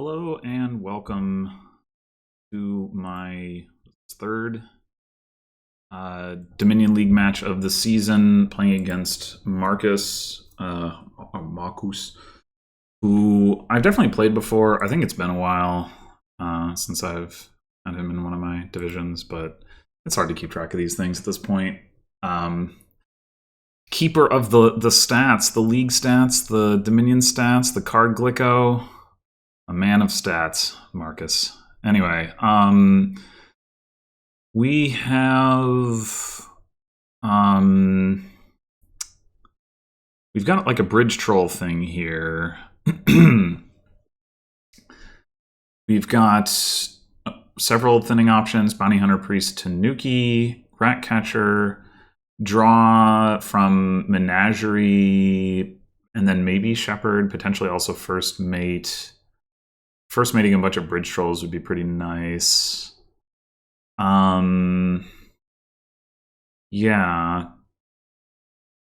Hello and welcome to my third Dominion League match of the season, playing against Marcus, or Markus, who I've definitely played before. I think it's been a while since I've had him in one of my divisions, but it's hard to keep track of these things at this point. Keeper of the stats, the league stats, the Dominion stats, the card Glicko. A man of stats, Marcus. Anyway, we have we've got like a bridge troll thing here. We've got several thinning options: bounty hunter, priest, tanuki, rat catcher, draw from menagerie, and then maybe shepherd, potentially also first mate. First mating a bunch of bridge trolls would be pretty nice. Yeah.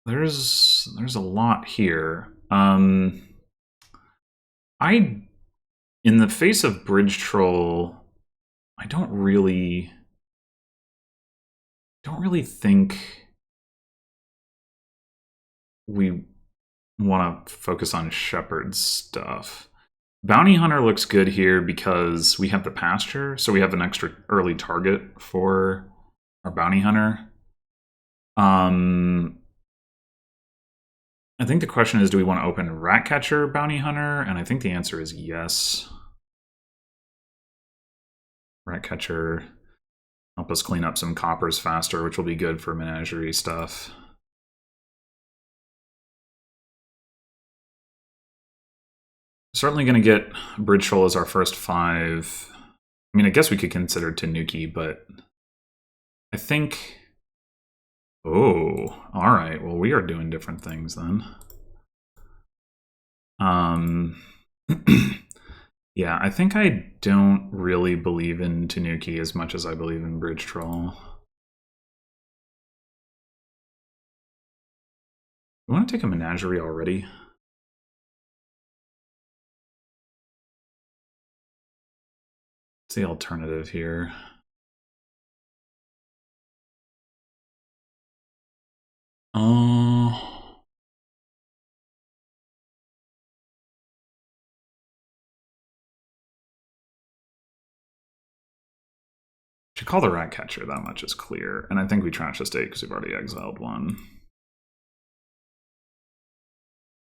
There's a lot here. In the face of bridge troll, I don't really think we want to focus on shepherd stuff. Bounty Hunter looks good here because we have the pasture, so we have an extra early target for our Bounty Hunter. I think the question is, do we want to open Ratcatcher Bounty Hunter? And I think the answer is yes. Ratcatcher help us clean up some coppers faster, which will be good for menagerie stuff. Certainly going to get Bridge Troll as our first 5. I mean, I guess we could consider Tanuki, but I think... Oh, alright. Well, we are doing different things then. Yeah, I think I don't really believe in Tanuki as much as I believe in Bridge Troll. We want to take a Menagerie already? What's the alternative here? Should call the Ratcatcher, that much is clear. And I think we trash the state because we've already exiled one.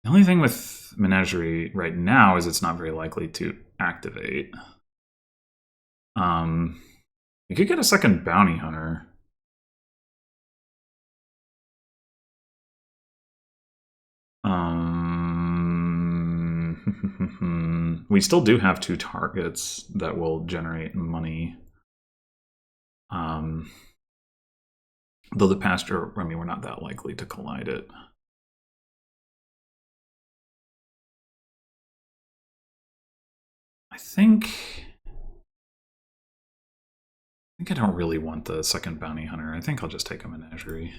The only thing with Menagerie right now is it's not very likely to activate. We could get a second Bounty Hunter. We still do have 2 targets that will generate money. Though the pasture, I mean, we're not that likely to collide it. I think I don't really want the second Bounty Hunter. I think I'll just take a Menagerie.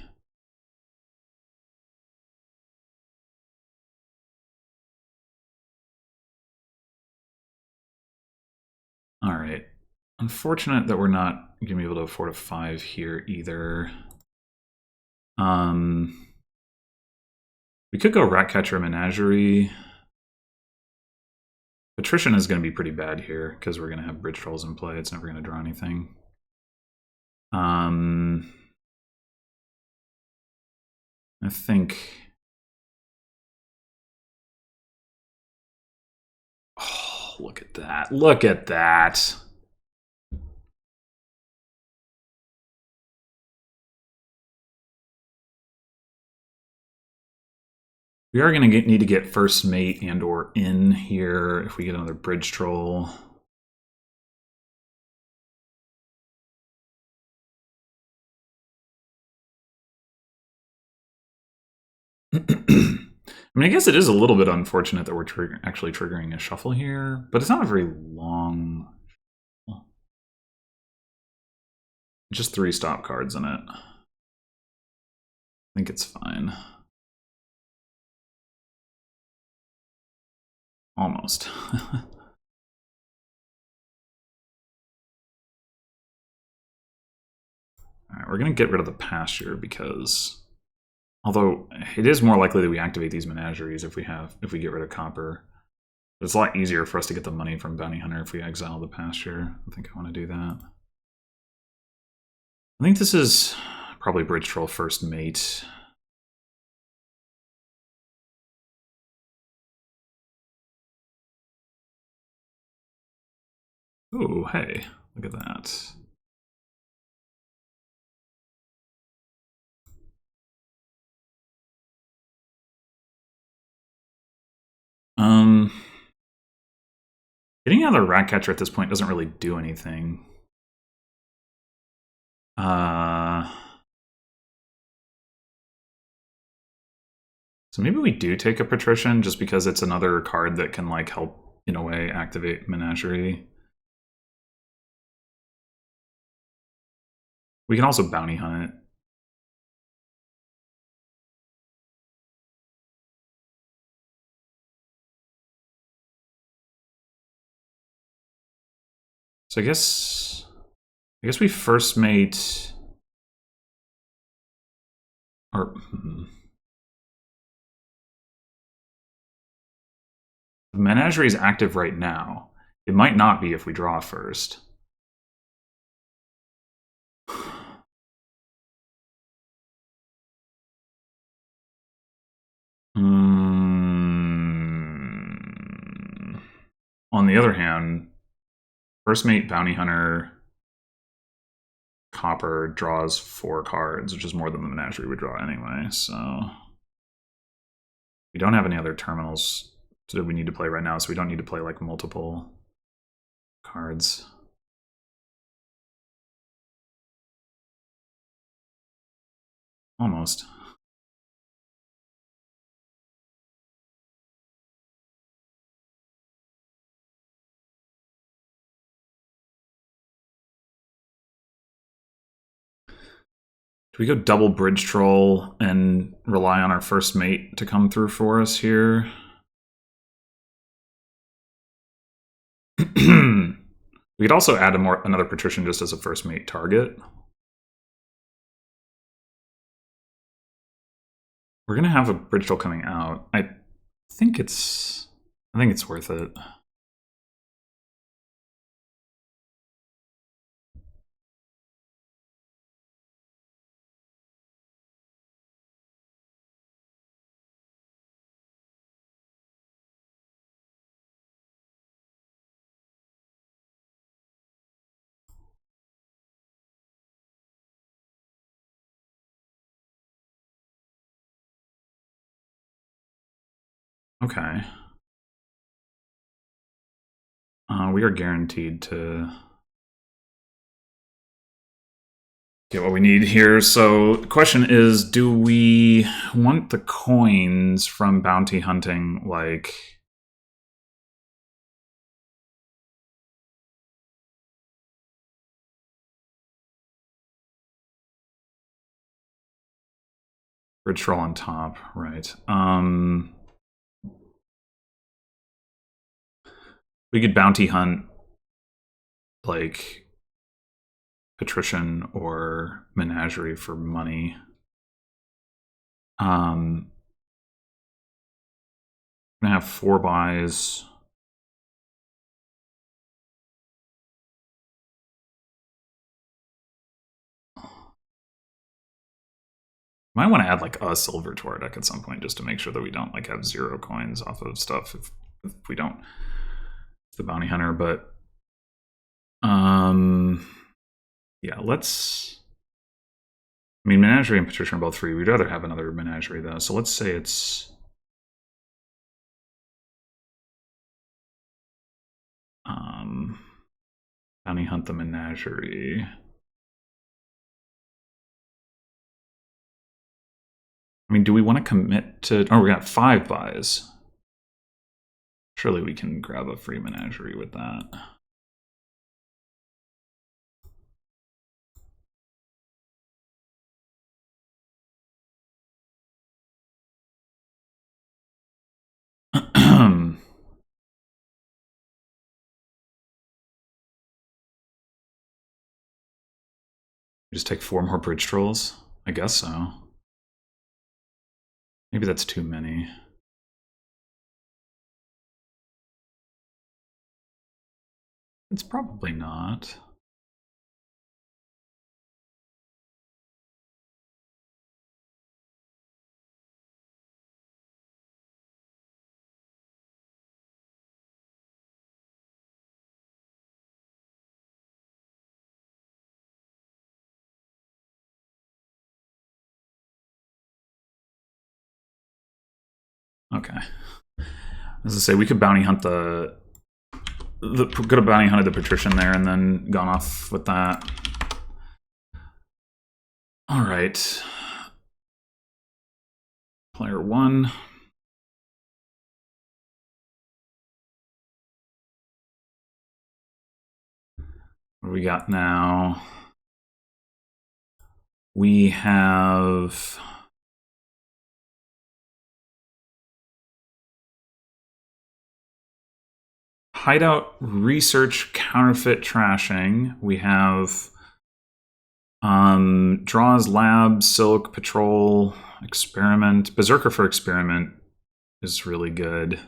Alright. Unfortunate that we're not going to be able to afford a 5 here either. We could go Ratcatcher Menagerie. Attrition is going to be pretty bad here because we're going to have Bridge Trolls in play. It's never going to draw anything. I think... Oh, look at that. Look at that. We are going to need to get first mate and or in here if we get another Bridge Troll. I mean, I guess it is a little bit unfortunate that we're actually triggering a shuffle here, but it's not a very long... Just 3 stop cards in it. I think it's fine. Almost. we're going to get rid of the pasture because, although it is more likely that we activate these menageries if we get rid of copper. It's a lot easier for us to get the money from Bounty Hunter if we exile the pasture. I think I want to do that. I think this is probably Bridge Troll first mate. Oh, hey, look at that. Getting another Ratcatcher at this point doesn't really do anything. So maybe we do take a Patrician just because it's another card that can like help in a way activate Menagerie. We can also Bounty Hunt it. So I guess we first mate, or the Menagerie is active right now. It might not be if we draw first. On the other hand, first mate Bounty Hunter Copper draws 4 cards, which is more than the Menagerie would draw anyway, so we don't have any other terminals that we need to play right now, so we don't need to play like multiple cards. Almost. Do we go double Bridge Troll and rely on our first mate to come through for us here? We could also add another Patrician just as a first mate target. We're gonna have a Bridge Troll coming out. I think it's worth it. Okay. We are guaranteed to get what we need here. So the question is, do we want the coins from bounty hunting, like... Bridge Troll on top, right. We could bounty hunt, like, Patrician or Menagerie for money. I'm gonna have 4 buys. Might want to add like a silver to our deck at some point just to make sure that we don't like have 0 coins off of stuff if we don't the bounty hunter, but yeah, let's... I mean, Menagerie and Patrician are both free. We'd rather have another Menagerie though, so let's say it's bounty hunt the Menagerie. I mean, do we want to commit to... Oh, we got 5 buys. Surely we can grab a free Menagerie with that. Just take 4 more bridge trolls? I guess so. Maybe that's too many. It's probably not. Okay. As I say, we could bounty hunt could have bounty hunted the patrician there and then gone off with that. All right. Player 1. What do we got now? We have hideout, research, counterfeit, trashing. We have draws, lab, silk, patrol, experiment. Berserker for experiment is really good.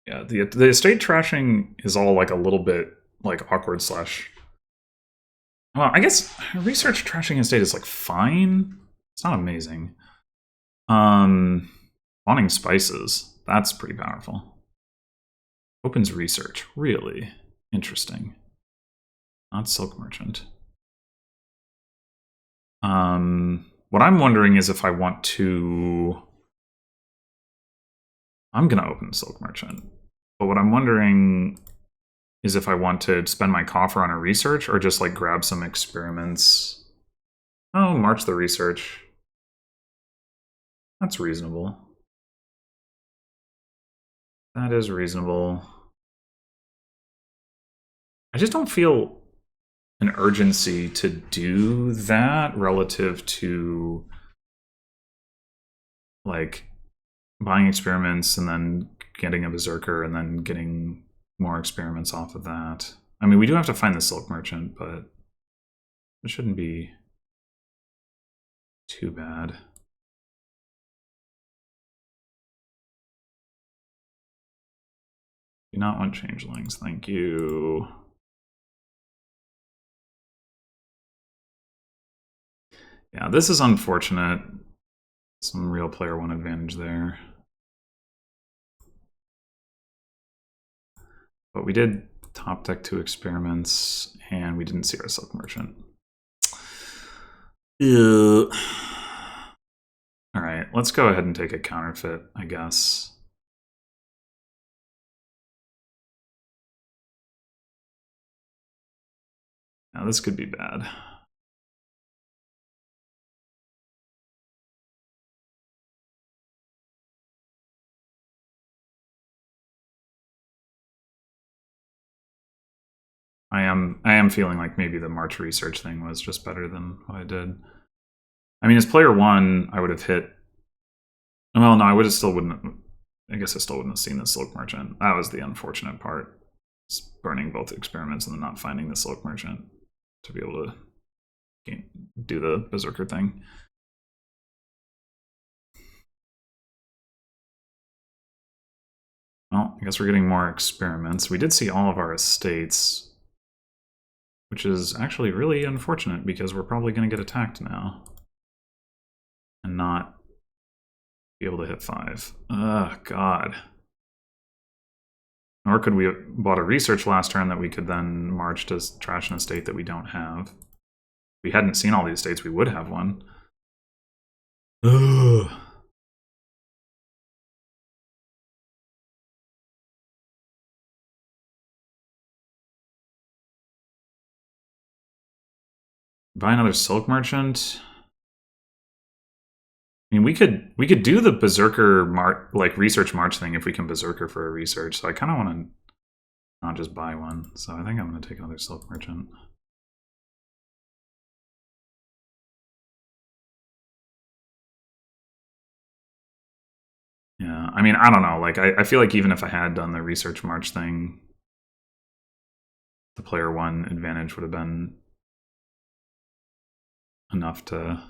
Yeah, the estate trashing is all like a little bit like awkward slash. Well, I guess research trashing estate is like fine. It's not amazing. Wanting spices, that's pretty powerful. Opens research, really interesting. Not silk merchant. What I'm wondering is if I want to. I'm gonna open silk merchant, but what I'm wondering is if I want to spend my coffer on a research or just like grab some experiments. Oh, march the research. That's reasonable. That is reasonable. I just don't feel an urgency to do that relative to like buying experiments and then getting a berserker and then getting more experiments off of that. I mean, we do have to find the silk merchant, but it shouldn't be too bad. Do not want changelings, thank you. Yeah, this is unfortunate. Some real player 1 advantage there. But we did top deck 2 experiments, and we didn't see our silk merchant. All right, let's go ahead and take a counterfeit, I guess. Now this could be bad. I am feeling like maybe the March research thing was just better than what I did. I mean, as player 1, I would have hit. Well, no, I would have still wouldn't have. I guess I still wouldn't have seen the silk merchant. That was the unfortunate part. It's burning both experiments and then not finding the silk merchant to be able to do the berserker thing. Well, I guess we're getting more experiments. We did see all of our estates, which is actually really unfortunate because we're probably going to get attacked now and not be able to hit 5. Ugh, God. Or could we have bought a research last turn that we could then march to trash an estate that we don't have? If we hadn't seen all these estates, we would have one. Ugh. Buy another silk merchant. I mean, we could do the berserker research march thing if we can berserker for a research. So I kind of want to not just buy one. So I think I'm going to take another silk merchant. I mean, I don't know. Like, I feel like even if I had done the research march thing, the player one advantage would have been enough to.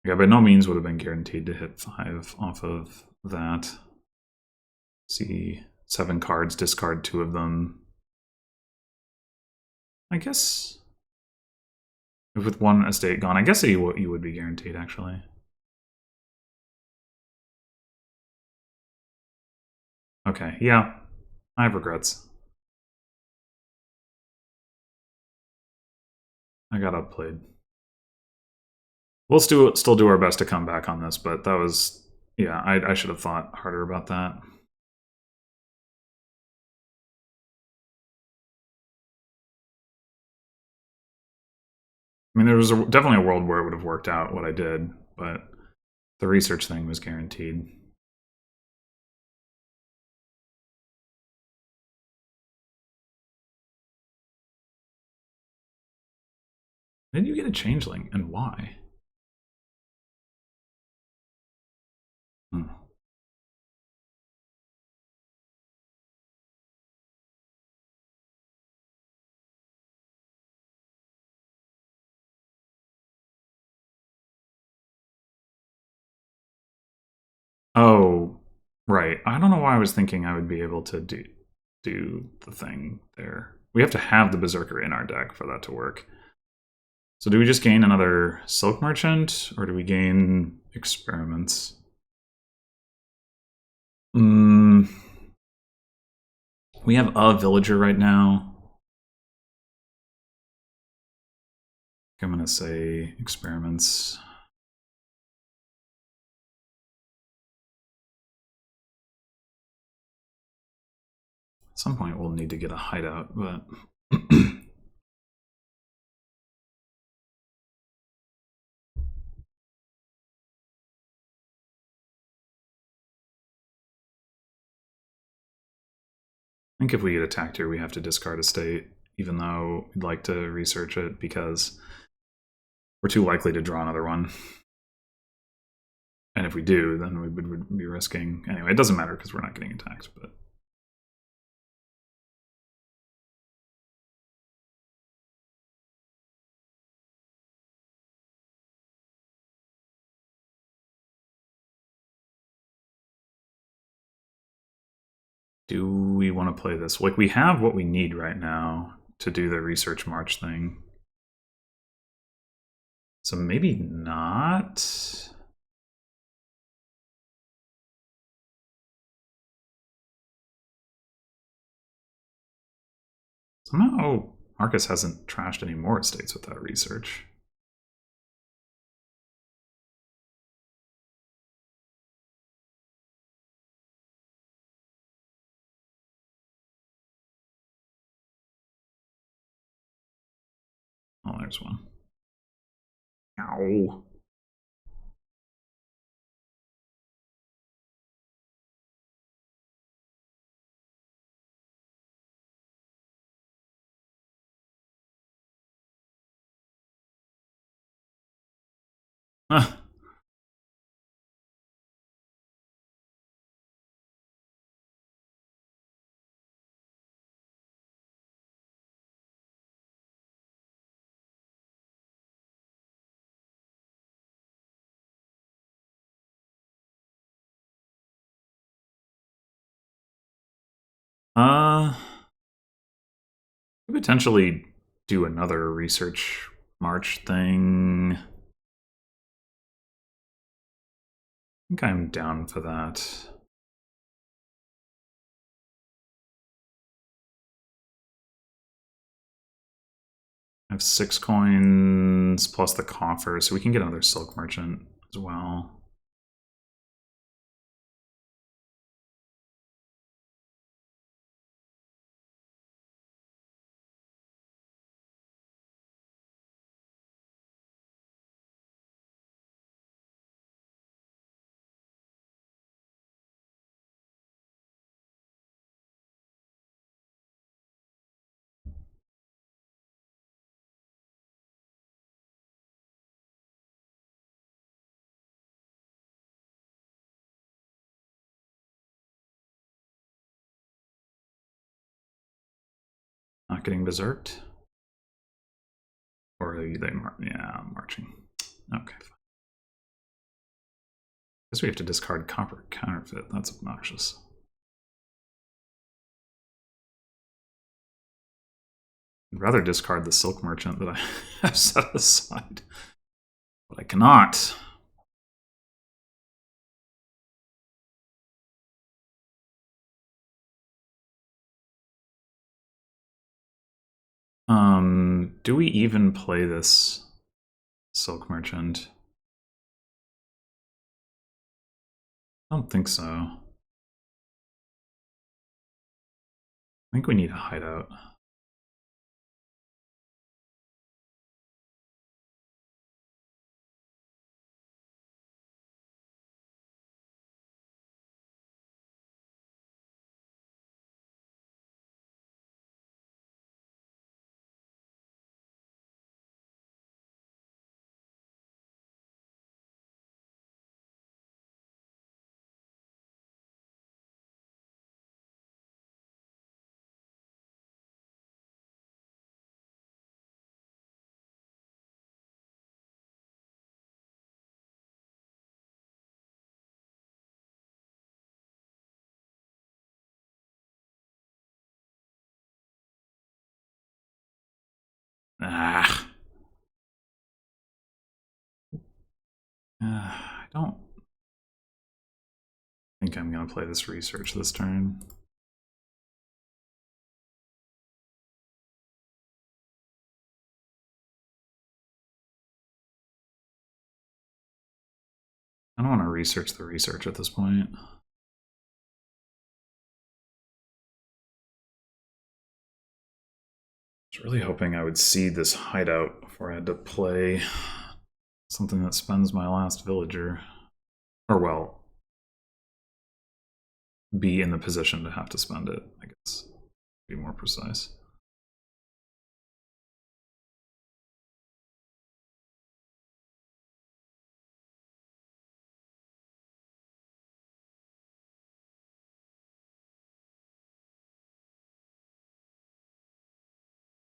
Yeah, by no means would have been guaranteed to hit 5 off of that. See, 7 cards, discard 2 of them. I guess with 1 estate gone, I guess you would be guaranteed, actually. Okay, yeah, I have regrets. I got outplayed. We'll still do our best to come back on this, but that was, yeah, I should have thought harder about that. I mean, there was definitely a world where it would have worked out what I did, but the research thing was guaranteed. Did you get a changeling, and why? Hmm. Oh, right. I don't know why I was thinking I would be able to do the thing there. We have to have the Berserker in our deck for that to work. So do we just gain another Silk Merchant, or do we gain experiments? We have a villager right now. I'm going to say experiments. At some point we'll need to get a hideout, but I think if we get attacked here, we have to discard a state, even though we'd like to research it because we're too likely to draw another one. And if we do, then we would be risking. Anyway, it doesn't matter because we're not getting attacked, but. Do we want to play this? Like, we have what we need right now to do the research march thing. So maybe not. Somehow Marcus hasn't trashed any more estates with that research. Oh, there's one. Ow. Ah. Uh, potentially do another research march thing. I think I'm down for that. I have 6 coins plus the coffer, so we can get another silk merchant as well. getting berserked? Or are they yeah, marching. Okay, fine. Guess we have to discard copper counterfeit. That's obnoxious. I'd rather discard the silk merchant that I have set aside. But I cannot. Do we even play this silk merchant? I don't think so. I think we need a hideout. Ah. I don't think I'm going to play this research this turn. I don't want to research the research at this point. I was really hoping I would see this hideout before I had to play something that spends my last villager. Or, well, be in the position to have to spend it, I guess. To be more precise.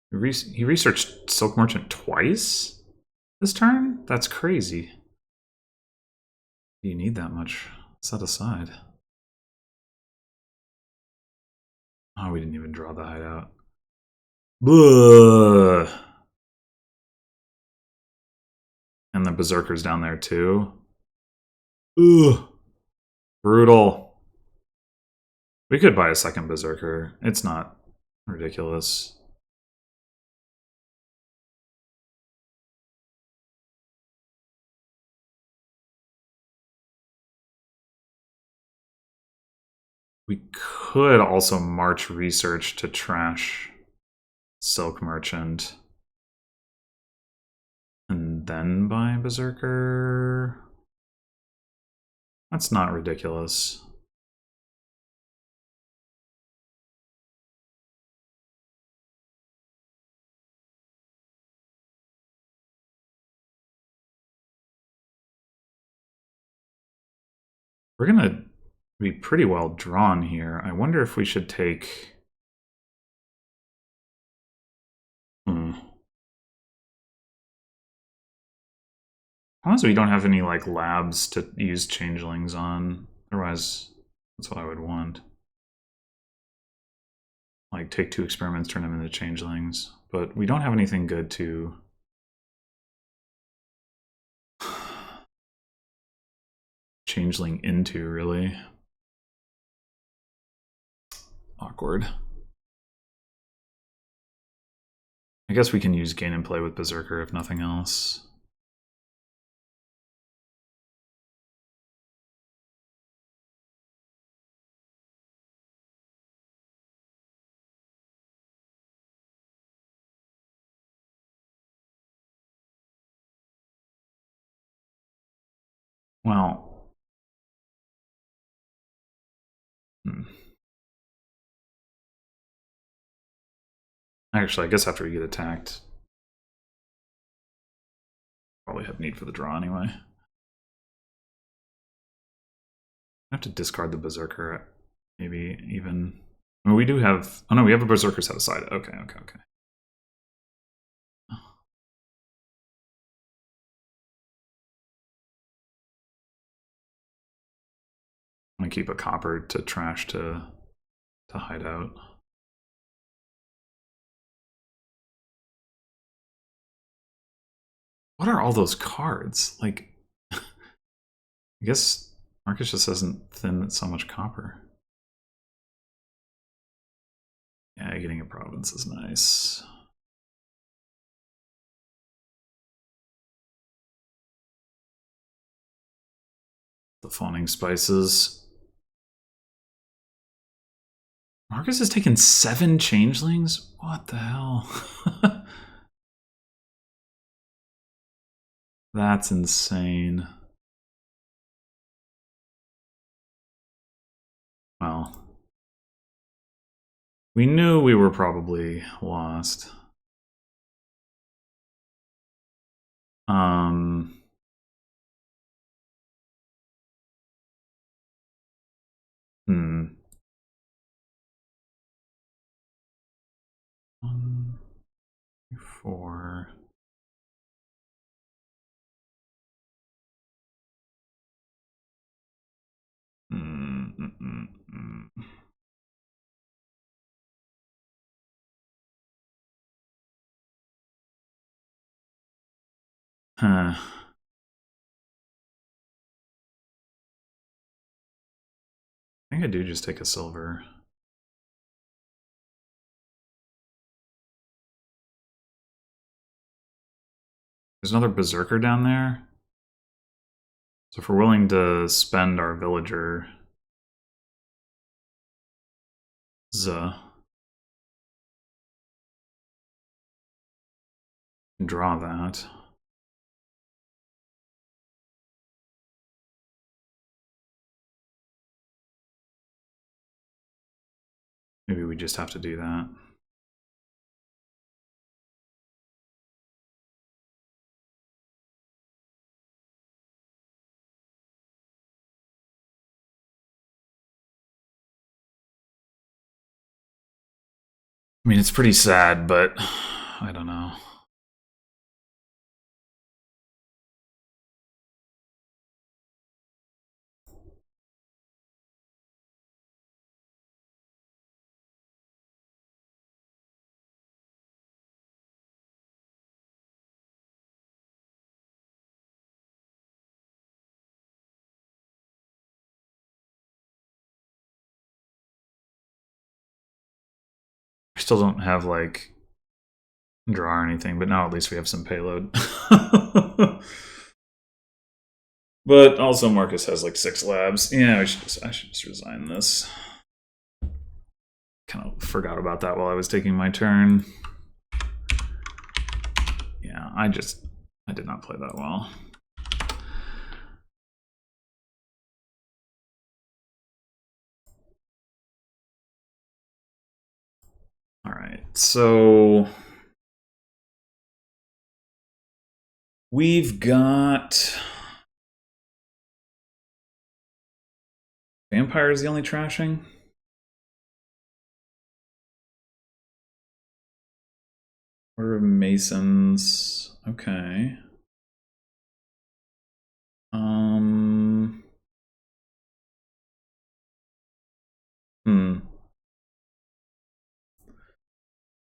He researched Silk Merchant twice this turn? That's crazy. Do you need that much set aside? Oh, we didn't even draw the hideout. Blah. And the Berserker's down there too. Ugh. Brutal. We could buy a second Berserker. It's not ridiculous. We could also march research to trash Silk Merchant. And then buy Berserker. That's not ridiculous. We're gonna be pretty well drawn here. I wonder if we should take... As long as we don't have any like labs to use changelings on. Otherwise, that's what I would want. Like take 2 experiments, turn them into changelings. But we don't have anything good to... changeling into, really. Awkward. I guess we can use gain and play with Berserker if nothing else. Well... Actually, I guess after we get attacked, probably have need for the draw anyway. I have to discard the Berserker, maybe even I mean, we do have... Oh no, we have a Berserker set aside. Okay. I'm gonna keep a copper to trash to hide out. What are all those cards? Like, I guess Marcus just hasn't thinned so much copper. Yeah, getting a province is nice. The fawning spices. Marcus has taken 7 changelings? What the hell? That's insane. Well, we knew we were probably lost. Hmm. 1, 4. Huh. I think I do just take a silver. There's another Berserker down there. So if we're willing to spend our villager... draw that. Maybe we just have to do that. I mean, it's pretty sad, but I don't know. We still don't have, like, draw or anything, but now at least we have some payload. But also Marcus has like 6 labs. Yeah, I should just resign this. Kind of forgot about that while I was taking my turn. Yeah, I did not play that well. All right, so we've got Vampire is the only trashing. Order of Masons. Okay.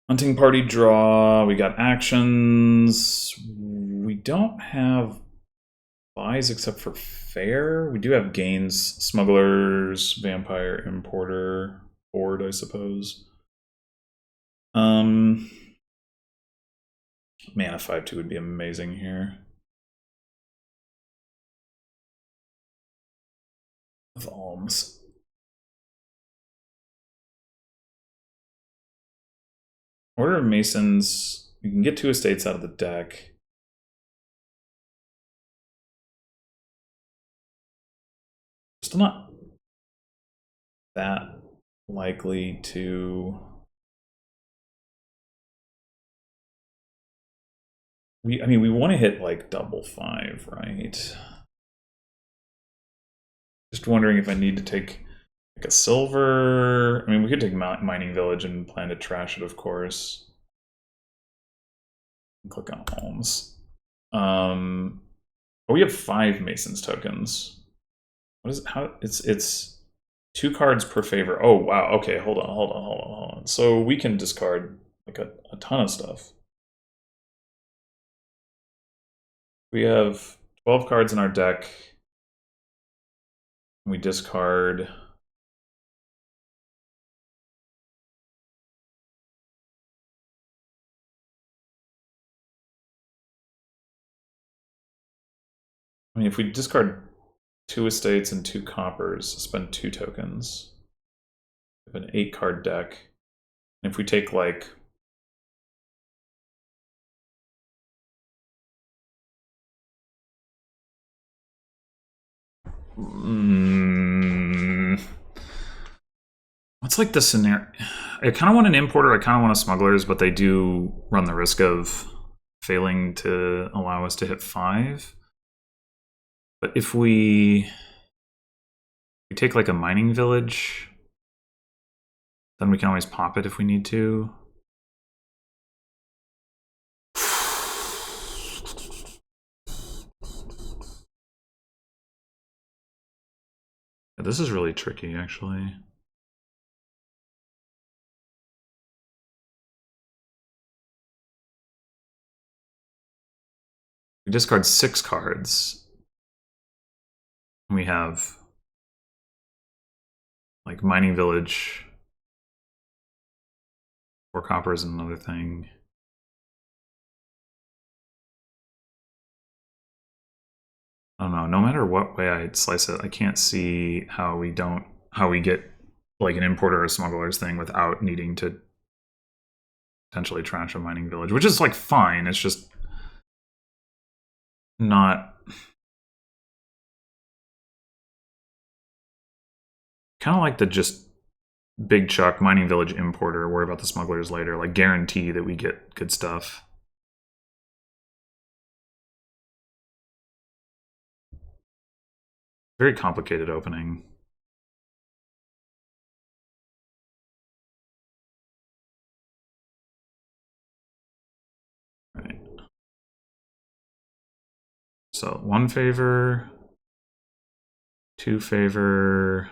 Hunting party draw. We got actions. We don't have buys except for fair. We do have gains. Smugglers, vampire, importer, board, I suppose. Mana 5/2 would be amazing here. With alms. Order of Masons. You can get 2 estates out of the deck. Still not that likely to... I mean, we want to hit like double 5, right? Just wondering if I need to take Like a silver. I mean, we could take mining village and plan to trash it, of course. Click on homes. Oh, we have 5 Masons tokens. What is it? How it's 2 cards per favor. Oh wow. Okay, hold on. So we can discard like a ton of stuff. We have 12 cards in our deck. We discard. I mean, if we discard 2 estates and 2 coppers, spend 2 tokens. We have an 8-card deck. And if we take like what's like the scenario? I kind of want an importer, I kind of want a smugglers, but they do run the risk of failing to allow us to hit 5. But if we take like a mining village, then we can always pop it if we need to. This is really tricky, actually. We discard 6 cards. We have like mining village, 4 coppers, and another thing. I don't know. No matter what way I slice it, I can't see how we get like an importer or smugglers thing without needing to potentially trash a mining village, which is like fine. It's just not kind of like the just big chuck mining village importer, worry about the smugglers later, like guarantee that we get good stuff. Very complicated opening. Right. So 1 favor, 2 favor,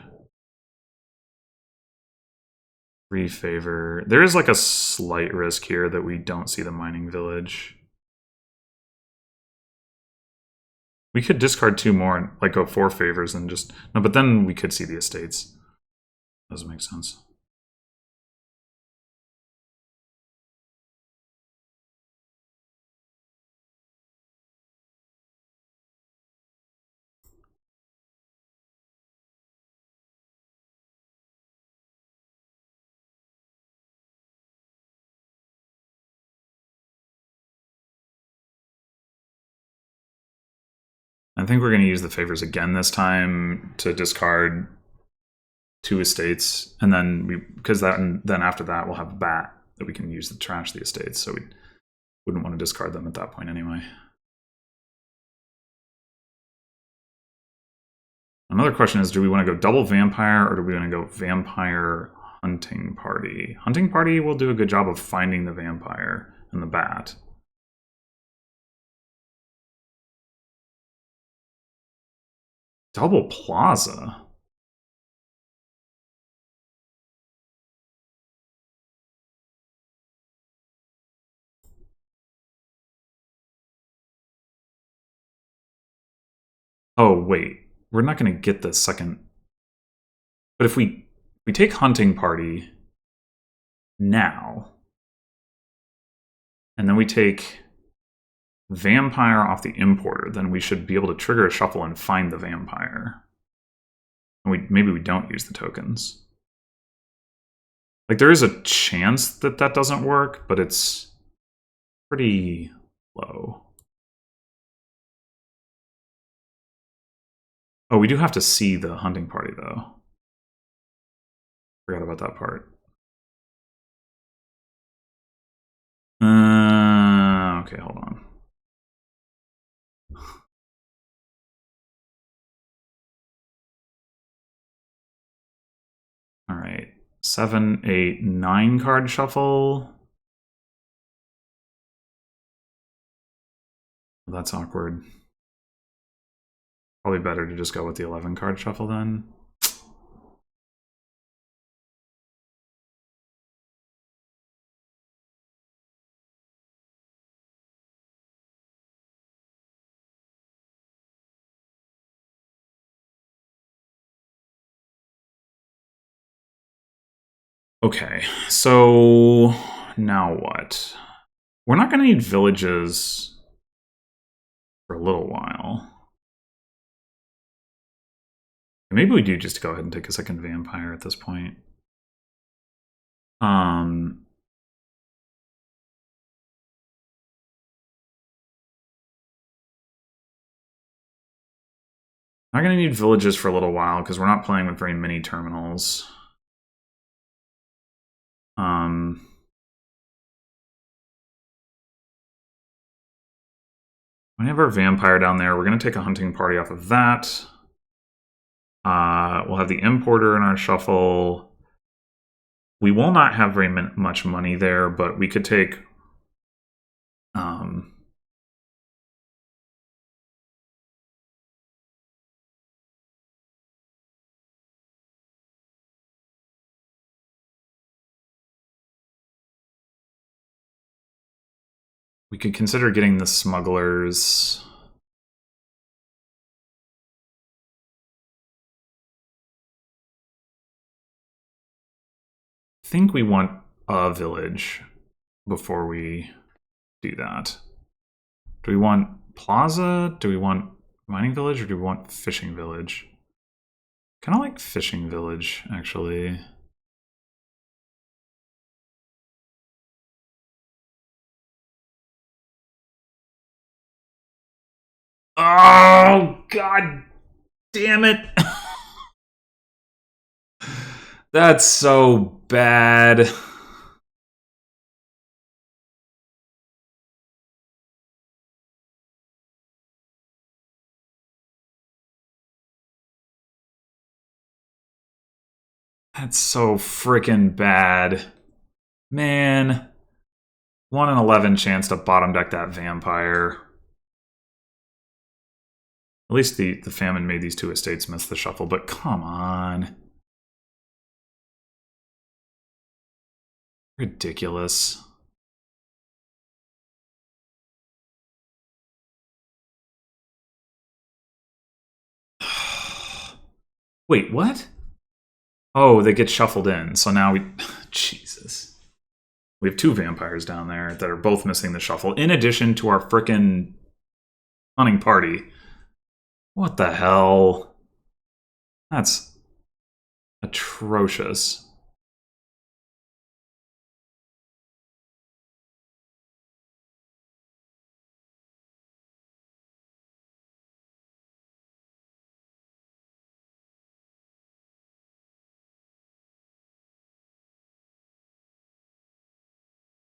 3 favor. There is like a slight risk here that we don't see the mining village. We could discard 2 more and like go 4 favors and just no, but then we could see the estates. Doesn't make sense. I think we're going to use the favors again this time to discard 2 estates, and then then after that we'll have a bat that we can use to trash the estates. So we wouldn't want to discard them at that point anyway. Another question is, do we want to go double vampire or do we want to go vampire hunting party? Hunting party will do a good job of finding the vampire and the bat. Double plaza? Oh, wait. We're not going to get the second. But if we take hunting party now, and then we take vampire off the importer, then we should be able to trigger a shuffle and find the vampire. And maybe we don't use the tokens. Like, there is a chance that that doesn't work, but it's pretty low. Oh, we do have to see the hunting party, though. Forgot about that part. Okay, hold on. 7, 8, 9 card shuffle. That's awkward. Probably better to just go with the 11 card shuffle then. Okay, so now what? We're not going to need villages for a little while. Maybe we do just go ahead and take a second vampire at this point. Not going to need villages for a little while because we're not playing with very many terminals. We have our vampire down there. We're going to take a hunting party off of that. We'll have the importer in our shuffle. We will not have very much money there, but we could take... we could consider getting the smugglers. I think we want a village before we do that. Do we want plaza? Do we want mining village? Or do we want fishing village? Kind of like fishing village, actually. Oh, god damn it. That's so bad. That's so freaking bad. Man. 1 in 11 chance to bottom deck that vampire. At least the famine made these two estates miss the shuffle, but come on. Ridiculous. Wait, what? Oh, they get shuffled in. So now we... Jesus. We have 2 vampires down there that are both missing the shuffle, in addition to our frickin' hunting party. What the hell? That's atrocious.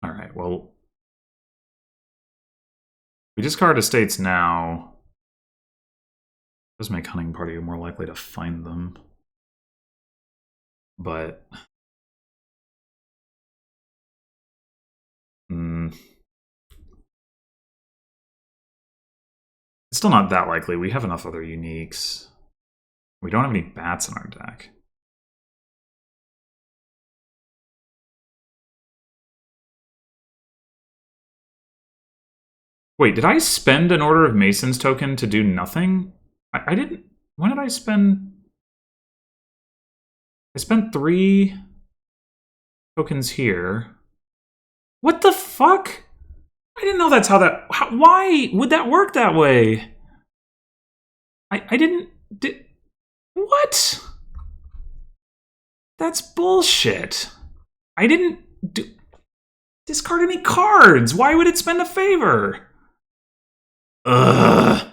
Alright, well... we discard estates now. It does make hunting party more likely to find them. But... it's still not that likely. We have enough other uniques. We don't have any bats in our deck. Wait, did I spend an Order of Masons token to do nothing? I didn't... when did I spend... I spent 3 tokens here. What the fuck? I didn't know that's how that... why would that work that way? I didn't... what? That's bullshit. I didn't discard any cards. Why would it spend a favor? Ugh.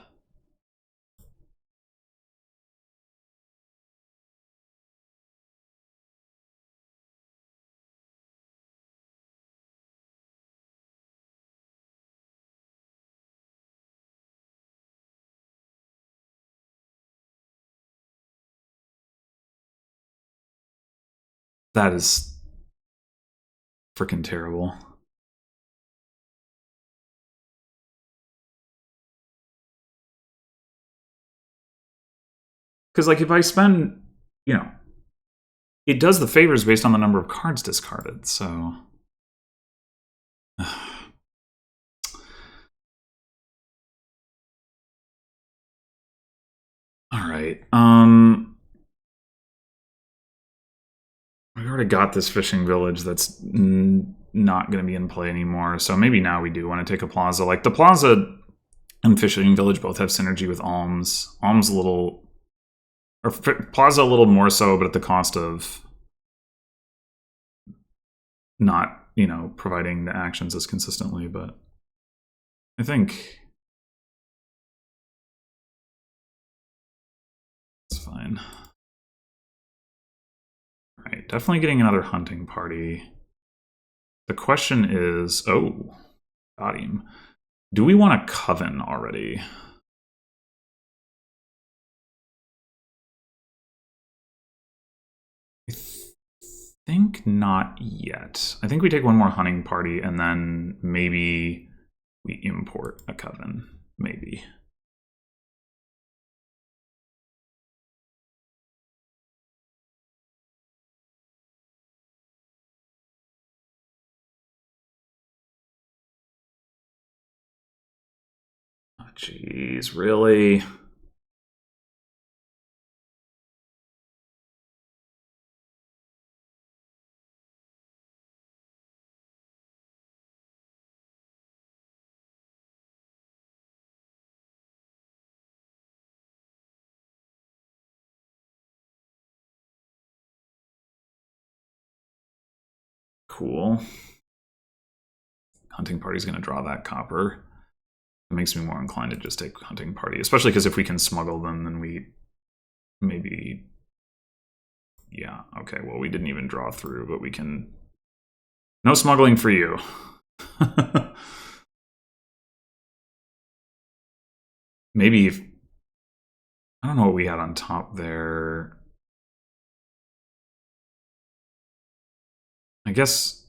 That is freaking terrible. Because, like, if I spend, you know, it does the favors based on the number of cards discarded, so. Alright, we already got this fishing village that's not going to be in play anymore, so maybe now we do want to take a plaza. Like, the plaza and fishing village both have synergy with alms. Alms a little, or plaza a little more so, but at the cost of not, you know, providing the actions as consistently. But I think it's fine. All right, definitely getting another hunting party. The question is, oh, got him. Do we want a coven already? I think not yet. I think we take one more hunting party and then maybe we import a coven. Maybe. Oh, jeez, really? Cool. Hunting party's going to draw that copper. It makes me more inclined to just take hunting party, especially because if we can smuggle them, then we maybe. Yeah, okay, well, we didn't even draw through, but we can. No smuggling for you. Maybe if. I don't know what we had on top there. I guess.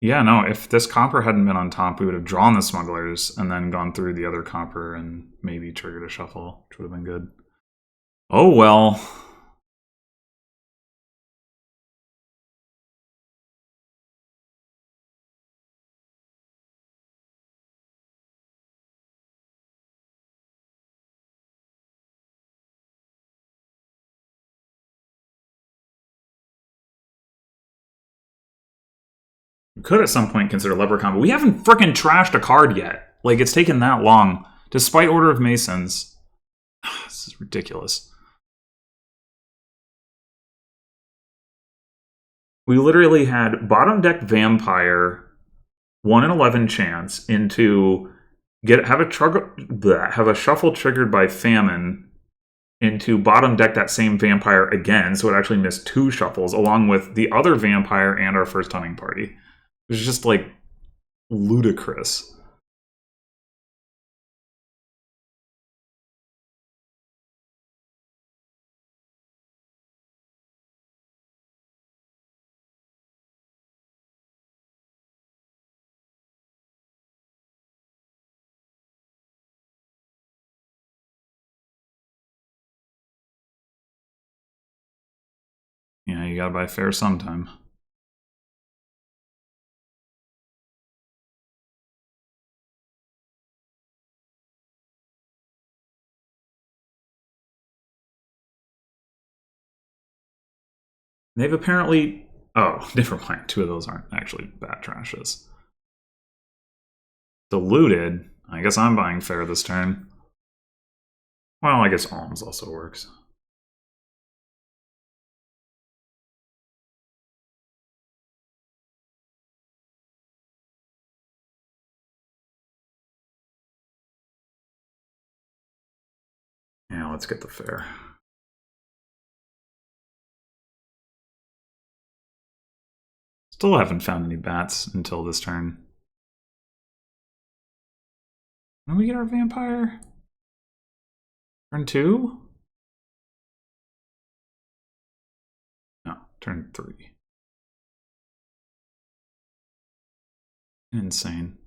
Yeah, no, if this copper hadn't been on top, we would have drawn the smugglers and then gone through the other copper and maybe triggered a shuffle, which would have been good. Oh well. We could at some point consider Leprechaun, but we haven't frickin' trashed a card yet. Like, it's taken that long. Despite Order of Masons. This is ridiculous. We literally had bottom deck Vampire, 1 in 11 chance, into have a shuffle triggered by Famine, into bottom deck that same Vampire again, so it actually missed 2 shuffles, along with the other Vampire and our first hunting party. It was just, like, ludicrous. Yeah, you gotta buy fair sometime. They've apparently... Oh, never mind. 2 of those aren't actually bat trashes. Diluted? I guess I'm buying fair this turn. Well, I guess alms also works. Yeah, let's get the fair. Still haven't found any bats until this turn. When we get our vampire? Turn 2? No, Turn 3. Insane.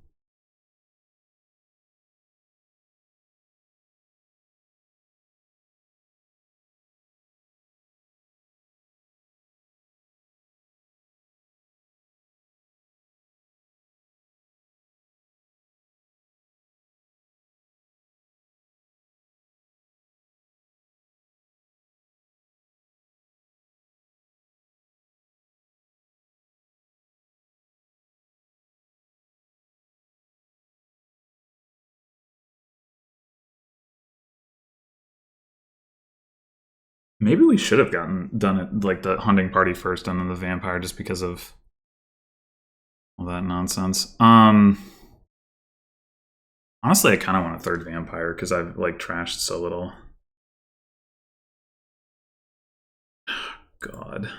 Maybe we should have done it like the hunting party first and then the vampire, just because of all that nonsense. Honestly, I kind of want a third vampire because I've like trashed so little. God.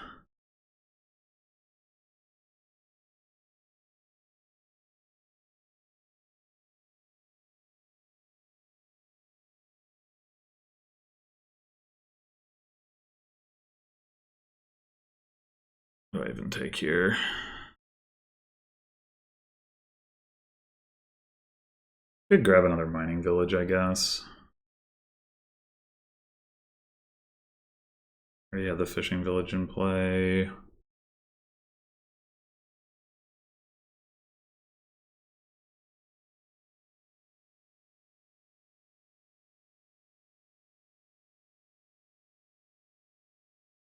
What do I even take here? Could grab another mining village, I guess. Already have the fishing village in play.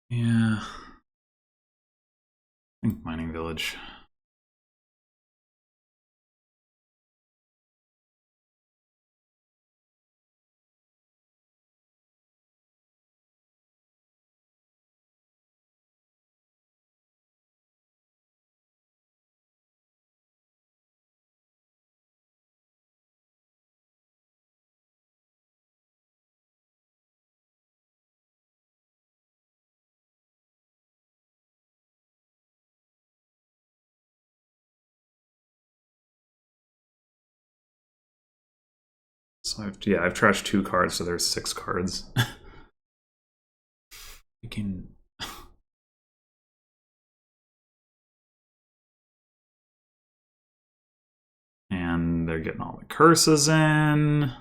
Yeah. I think mining village. So I've trashed 2 cards, so there's 6 cards. We can. And they're getting all the curses in.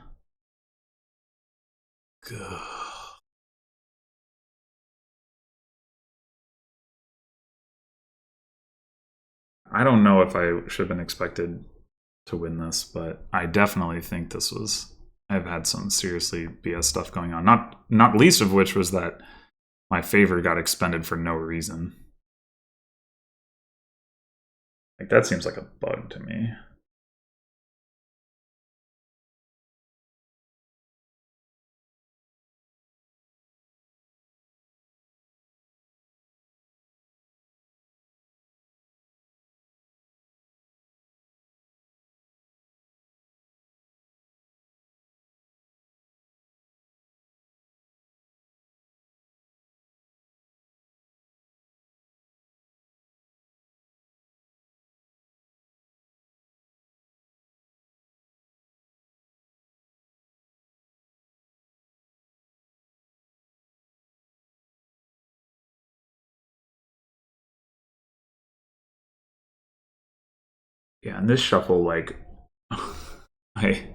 Good. I don't know if I should have been expected to win this, but I definitely think this was. I've had some seriously BS stuff going on. Not least of which was that my favor got expended for no reason. Like that seems like a bug to me. Yeah, and this shuffle, like, I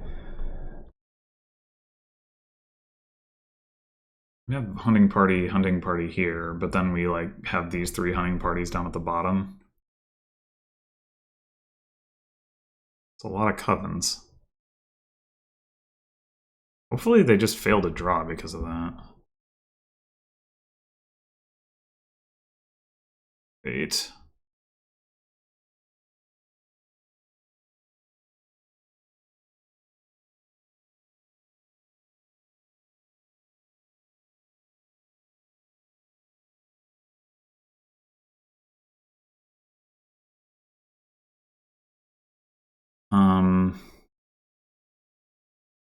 we have hunting party here, but then we like have these 3 hunting parties down at the bottom. It's a lot of covens. Hopefully they just fail to draw because of that. 8.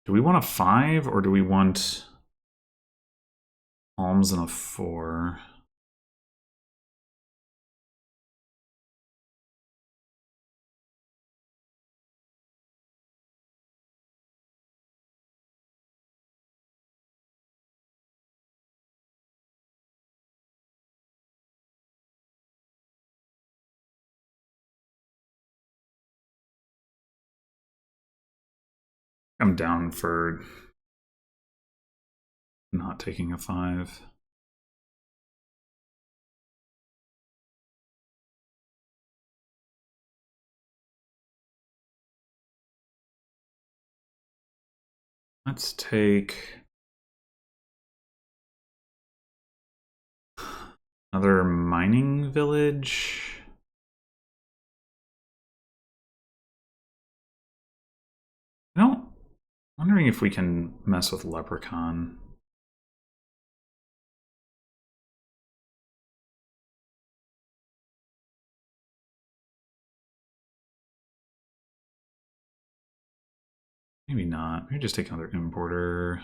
Do we want a 5 or do we want alms and a 4? I'm down for not taking a 5. Let's take another mining village. I'm wondering if we can mess with Leprechaun. Maybe not. Maybe just take another importer.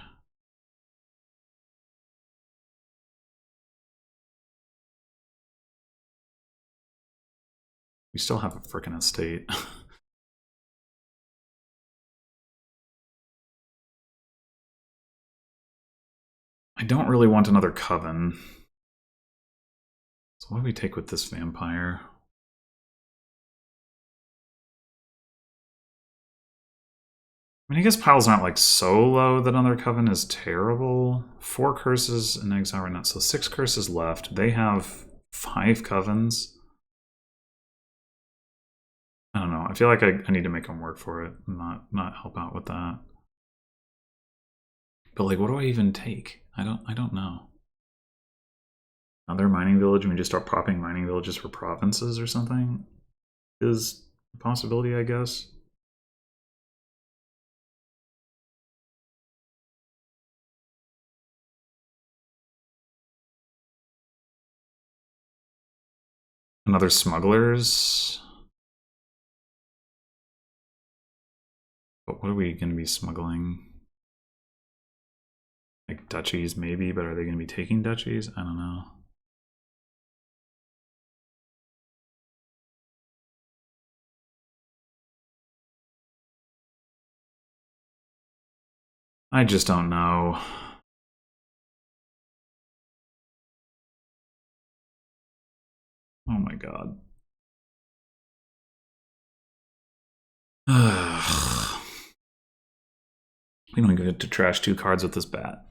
We still have a frickin' estate. I don't really want another coven. So what do we take with this vampire? I mean, I guess piles aren't like so low that another coven is terrible. 4 curses in exile right now, so 6 curses left. They have 5 covens. I don't know. I feel like I need to make them work for it, not help out with that. But like, what do I even take? I don't know. Another mining village, and we just start popping mining villages for provinces or something is a possibility, I guess. Another smugglers. But what are we going to be smuggling? Like duchies, maybe, but are they going to be taking duchies? I don't know. I just don't know. Oh my god. We don't get to trash 2 cards with this bat.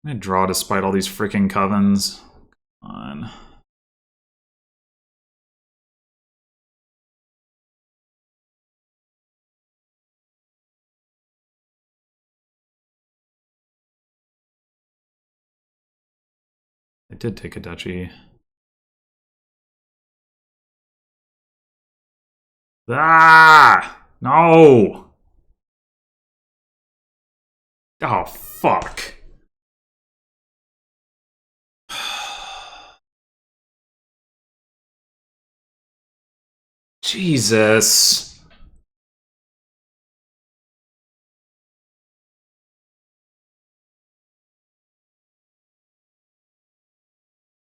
I'm gonna draw despite all these freaking covens. Come on. I did take a duchy. Ah! No! Oh, fuck. Jesus.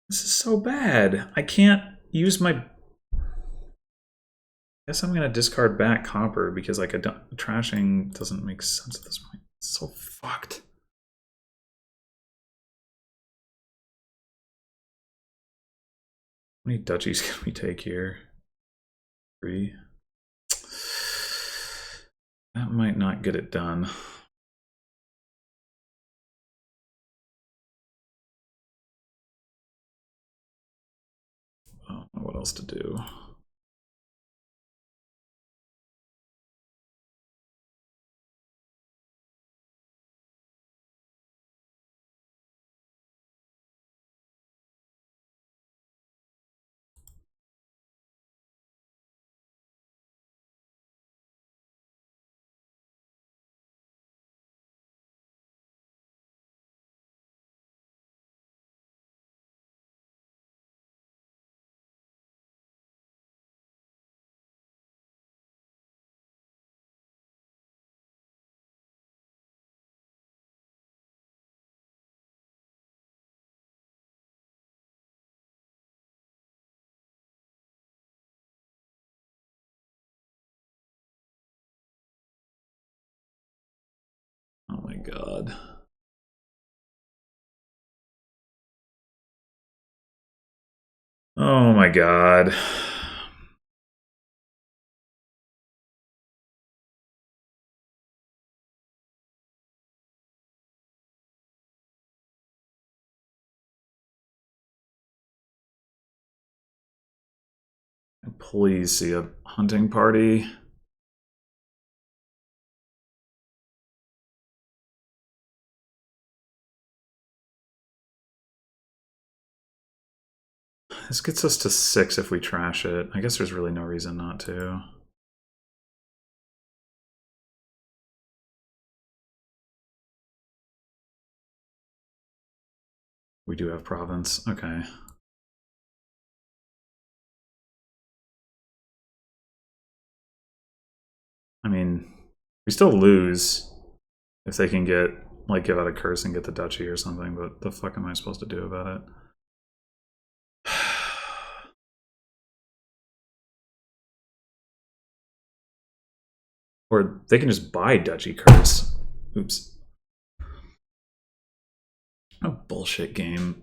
This is so bad. I can't use my... I guess I'm gonna discard back copper because like trashing doesn't make sense at this point. It's so fucked. How many duchies can we take here? 3. That might not get it done. I don't know what else to do. god. Oh my god. Please see a hunting party. This gets us to 6 if we trash it. I guess there's really no reason not to. We do have province. Okay. I mean, we still lose if they can get, like, give out a curse and get the duchy or something, but the fuck am I supposed to do about it? Or they can just buy duchy curse. Oops. A bullshit game.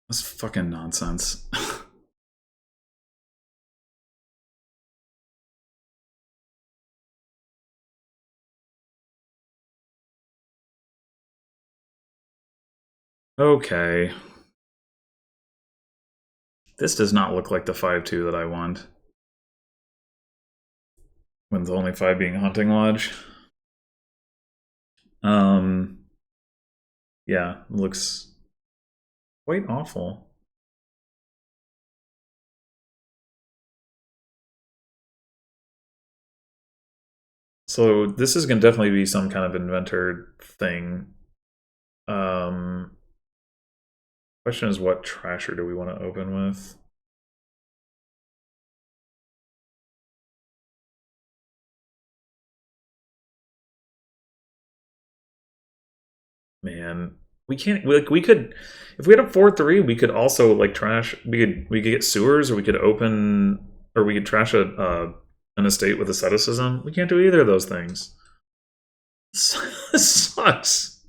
That's fucking nonsense. Okay. This does not look like the 5-2 that I want. With the only 5 being Hunting Lodge. Yeah, looks quite awful. So this is going to definitely be some kind of inventor thing. Question is, what trasher do we want to open with? Man, we can't. Like, we could, if we had a 4-3, we could also like trash. We could get sewers, or we could open, or we could trash an estate with asceticism. We can't do either of those things. This sucks.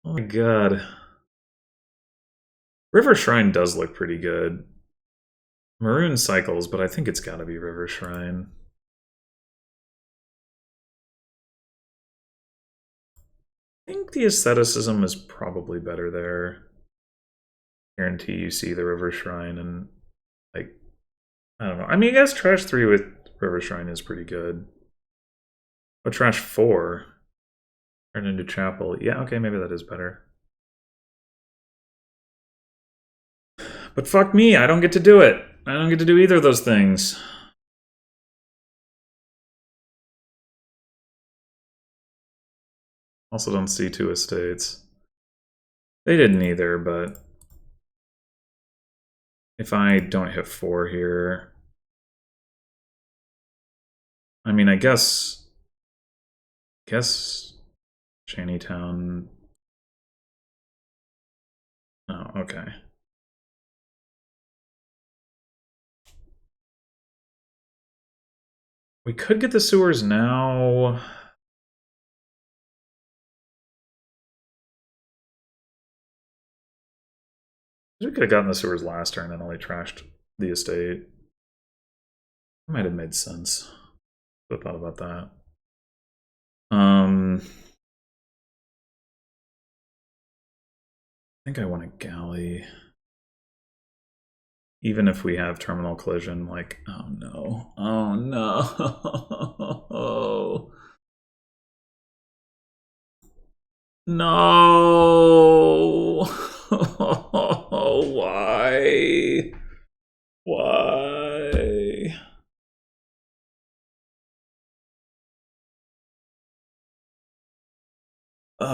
Oh my god. River Shrine does look pretty good. Maroon cycles, but I think it's got to be River Shrine. I think the asceticism is probably better there. Guarantee you see the River Shrine and, like, I don't know. I mean, I guess trash 3 with River Shrine is pretty good. But trash 4 turn into Chapel. Yeah, okay, maybe that is better. But fuck me, I don't get to do it. I don't get to do either of those things. Also don't see 2 estates. They didn't either, but if I don't hit 4 here, I mean, I guess Shantytown. Oh, okay. We could get the sewers now. We could have gotten the sewers last turn and only trashed the estate. That might have made sense. I thought about that. I think I want a galley. Even if we have terminal collision, like, oh no. Oh no. No. Why? Why? Could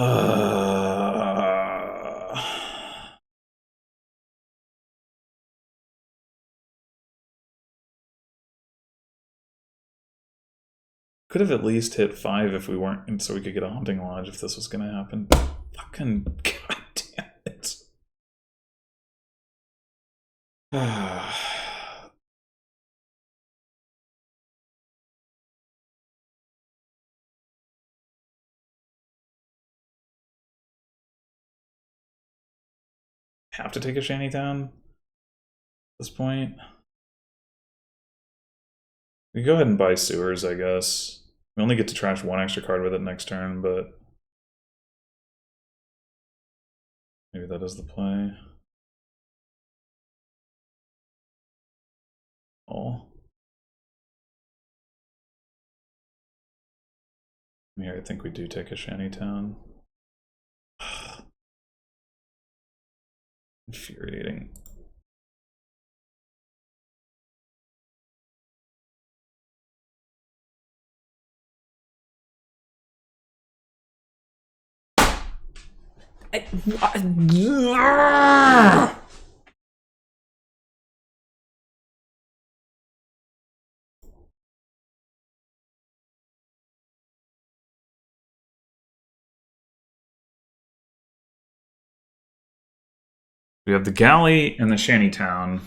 have at least hit 5 if we weren't, and so we could get a hunting lodge if this was going to happen. Fucking goddamn it. Have to take a shantytown at this point. We go ahead and buy sewers, I guess. We only get to trash 1 extra card with it next turn, but maybe that is the play. Oh. Here, I think we do take a shantytown. Infuriating. We have the galley and the shantytown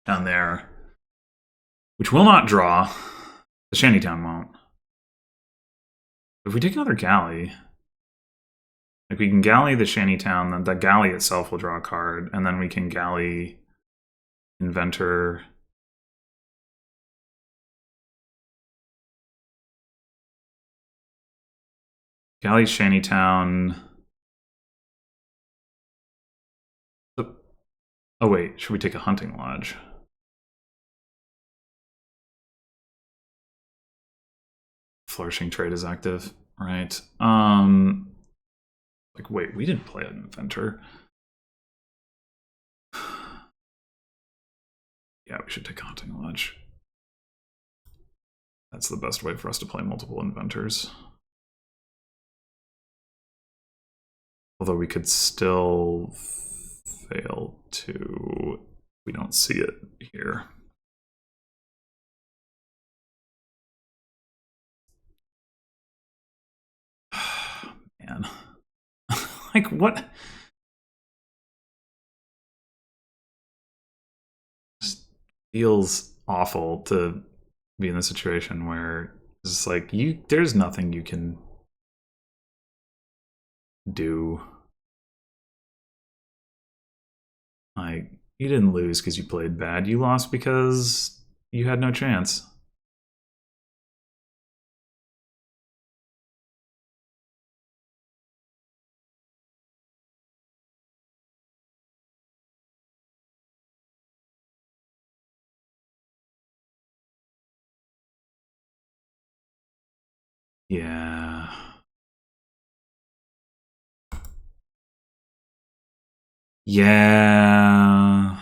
down there, which will not draw. The shantytown won't. If we take another galley, like we can galley the shantytown, then the galley itself will draw a card, and then we can galley inventor. Galley shantytown. Oh wait, should we take a hunting lodge? Flourishing trade is active, right? Like wait, we didn't play an inventor. Yeah, we should take a hunting lodge. That's the best way for us to play multiple inventors. Although we could still fail to... We don't see it here. Man. Like, what? Just feels awful to be in a situation where it's just like, there's nothing you can do. Like, you didn't lose because you played bad. You lost because you had no chance. Yeah. Yeah.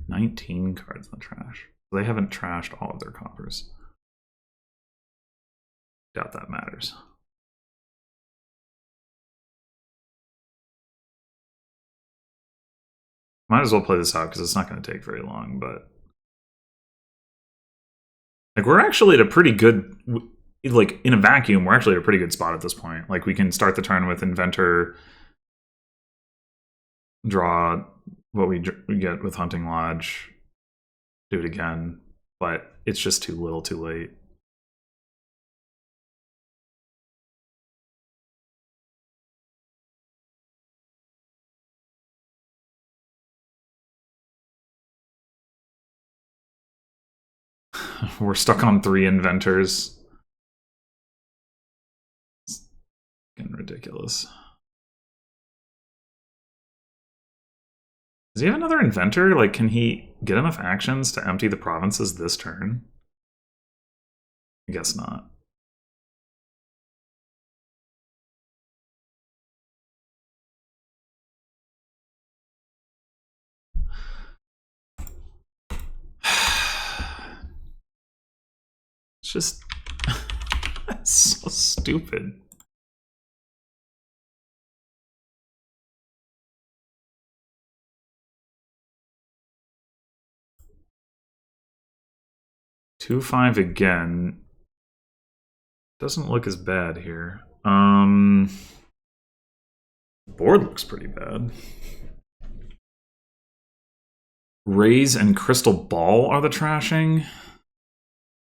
$19 cards in the trash. They haven't trashed all of their coffers. Doubt that matters. Might as well play this out because it's not going to take very long, but... Like, we're actually at a pretty good... Like, in a vacuum, we're actually at a pretty good spot at this point. Like, we can start the turn with Inventor, draw what we get with Hunting Lodge, do it again, but it's just too little too late. We're stuck on 3 inventors. It's getting ridiculous. Does he have another inventor? Like, can he get enough actions to empty the provinces this turn? I guess not. It's just it's so stupid. Two five again. Doesn't look as bad here. Board looks pretty bad. Raise and Crystal Ball are the trashing.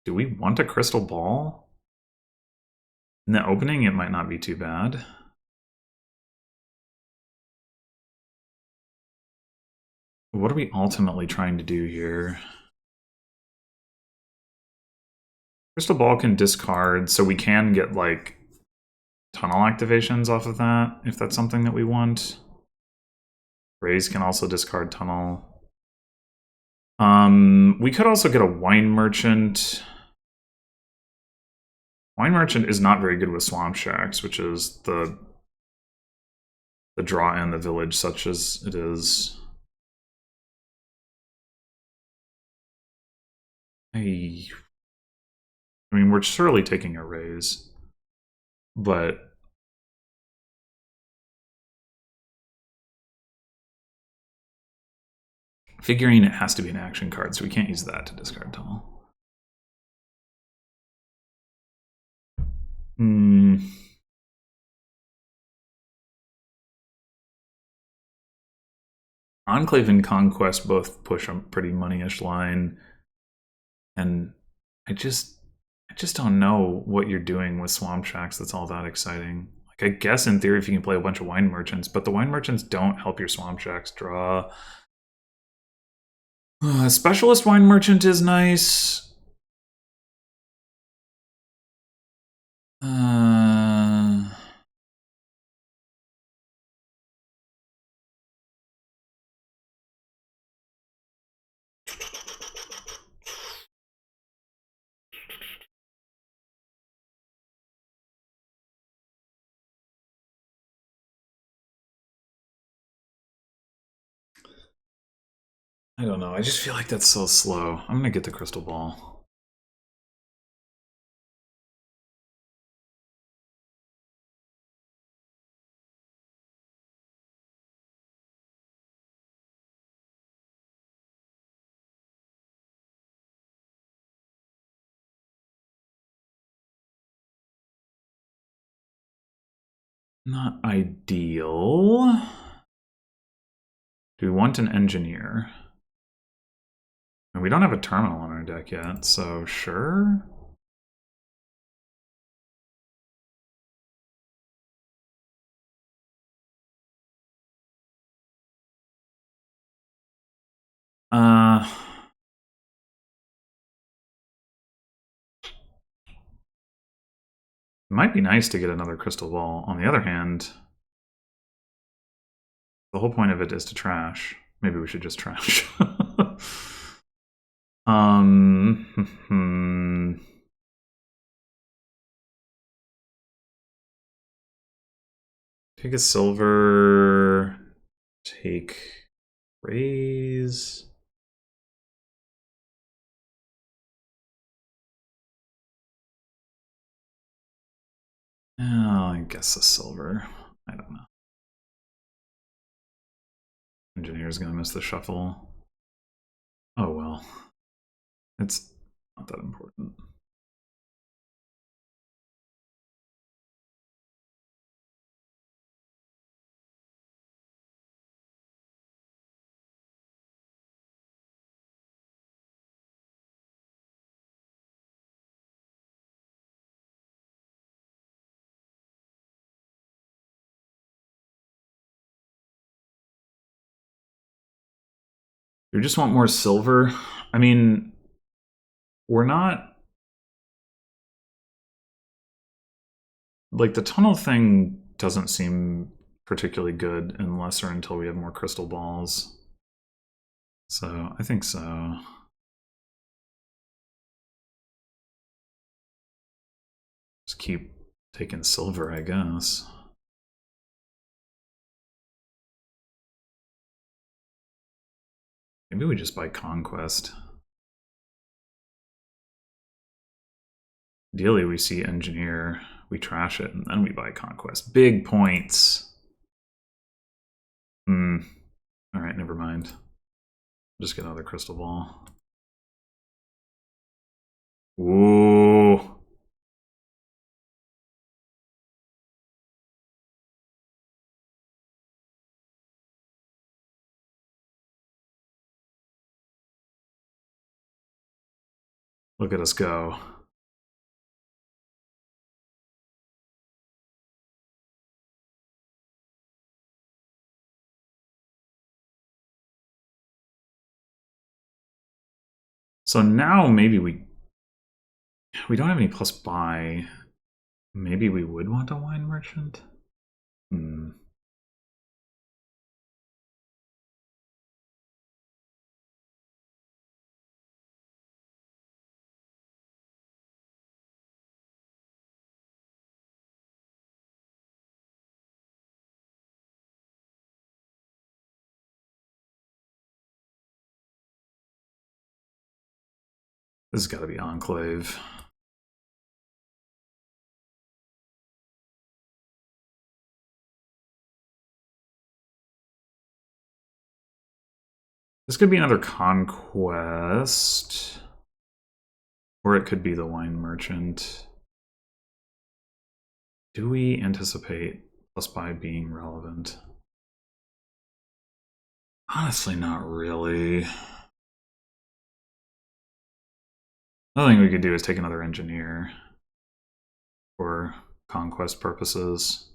Do we want a Crystal Ball? In the opening, it might not be too bad. What are we ultimately trying to do here? Crystal Ball can discard, so we can get, like, tunnel activations off of that, if that's something that we want. Raise can also discard tunnel. We could also get a Wine Merchant. Wine Merchant is not very good with Swamp Shacks, which is the draw and the village, such as it is. I mean, we're surely taking a raise, but figuring it has to be an action card, so we can't use that to discard tunnel. Enclave and Conquest both push a pretty money-ish line, and I just don't know what you're doing with Swamp Shacks that's all that exciting. Like, I guess in theory if you can play a bunch of Wine Merchants, but the Wine Merchants don't help your Swamp Shacks draw. Specialist Wine Merchant is nice. I don't know. I just feel like that's so slow. I'm gonna get the Crystal Ball. Not ideal. Do we want an engineer? And we don't have a terminal on our deck yet, so sure. It might be nice to get another Crystal Ball. On the other hand, the whole point of it is to trash. Maybe we should just trash. Take a silver. Take raise. Oh, I guess a silver. I don't know. Engineer's gonna miss the shuffle. Oh well. It's not that important. You just want more silver? I mean, we're not like the tunnel thing doesn't seem particularly good unless or until we have more crystal balls. So I think so. Just keep taking silver, I guess. Maybe we just buy Conquest. Ideally, we see Engineer, we trash it, and then we buy Conquest. Big points. Alright, never mind. Just get another crystal ball. Ooh. Look at us go. So now maybe we don't have any plus buy. Maybe we would want a wine merchant. This has got to be Enclave. This could be another Conquest. Or it could be the wine merchant. Do we anticipate plus buy being relevant? Honestly, not really. Another thing we could do is take another engineer for conquest purposes.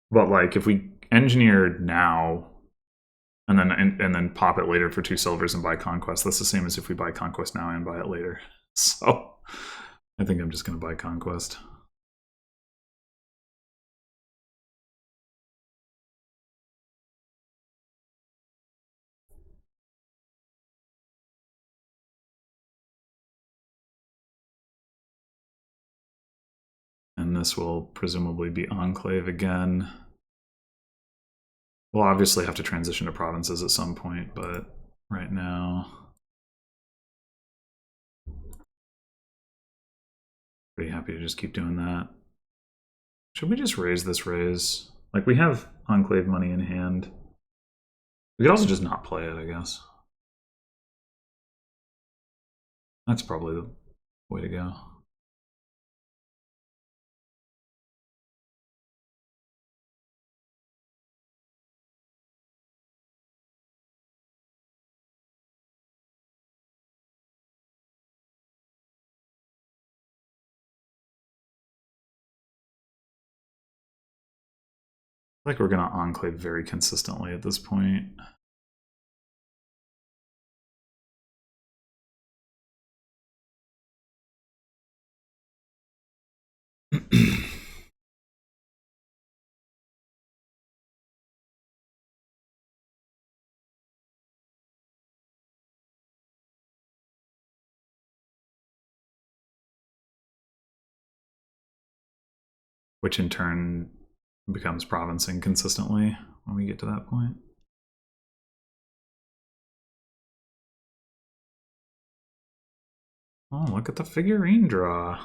But like, if we engineered now and then pop it later for 2 silvers and buy conquest, that's the same as if we buy conquest now and buy it later. So I think I'm just going to buy conquest. And this will presumably be Enclave again. We'll obviously have to transition to provinces at some point, but right now, pretty happy to just keep doing that. Should we just raise this raise? Like, we have Enclave money in hand. We could also just not play it, I guess. That's probably the way to go. Like we're gonna Enclave very consistently at this point. Which in turn becomes provincing consistently when we get to that point. Oh, look at the figurine draw.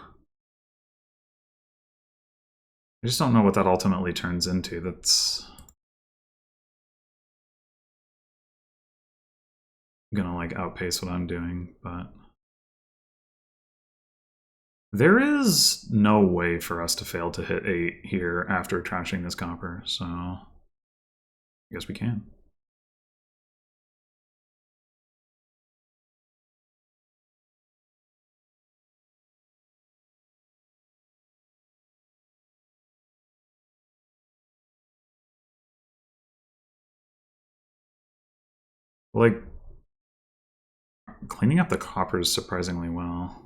I just don't know what that ultimately turns into. That's gonna like outpace what I'm doing, but there is no way for us to fail to hit 8 here after trashing this copper, so I guess we can. Like, cleaning up the coppers surprisingly well.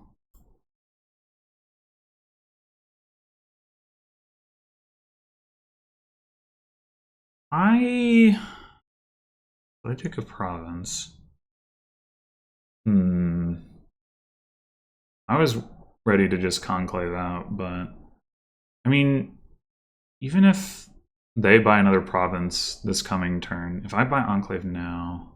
I take a province. I was ready to just conclave out, but I mean, even if they buy another province this coming turn, if I buy enclave now,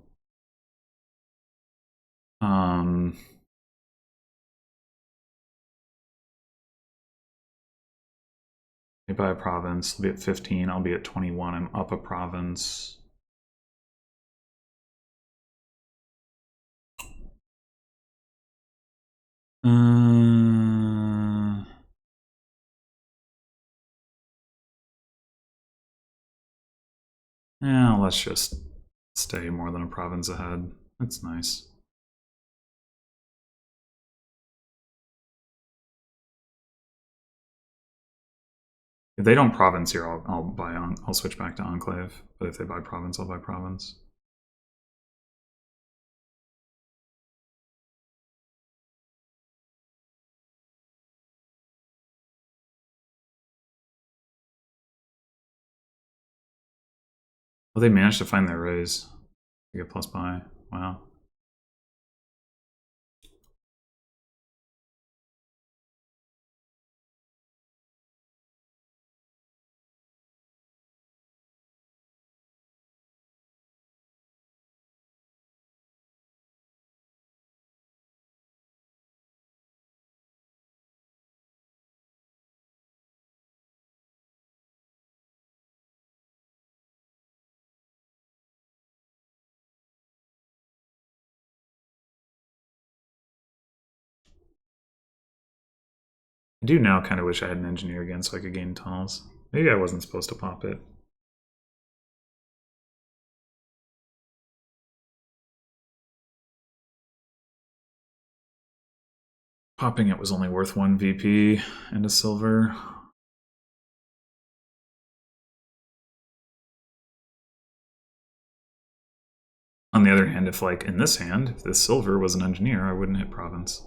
they buy a province, they'll be at 15, I'll be at 21, I'm up a province. Yeah, let's just stay more than a province ahead. That's nice. If they don't province here, I'll switch back to enclave. But if they buy province, I'll buy province. Well, they managed to find their raise. They get plus buy. Wow. I do now kind of wish I had an engineer again so I could gain tunnels. Maybe I wasn't supposed to pop it. Popping it was only worth 1 VP and a silver. On the other hand, if like in this hand, if this silver was an engineer, I wouldn't hit province.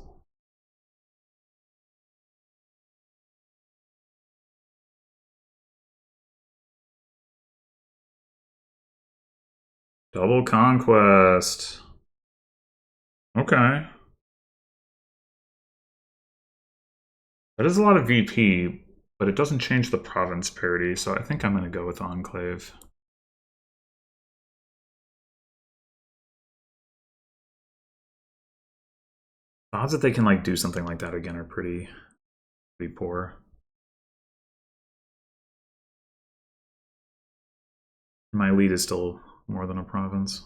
Double conquest. Okay. That is a lot of VP, but it doesn't change the province parity, so I think I'm going to go with enclave. The odds that they can like do something like that again are pretty poor. My lead is still more than a province.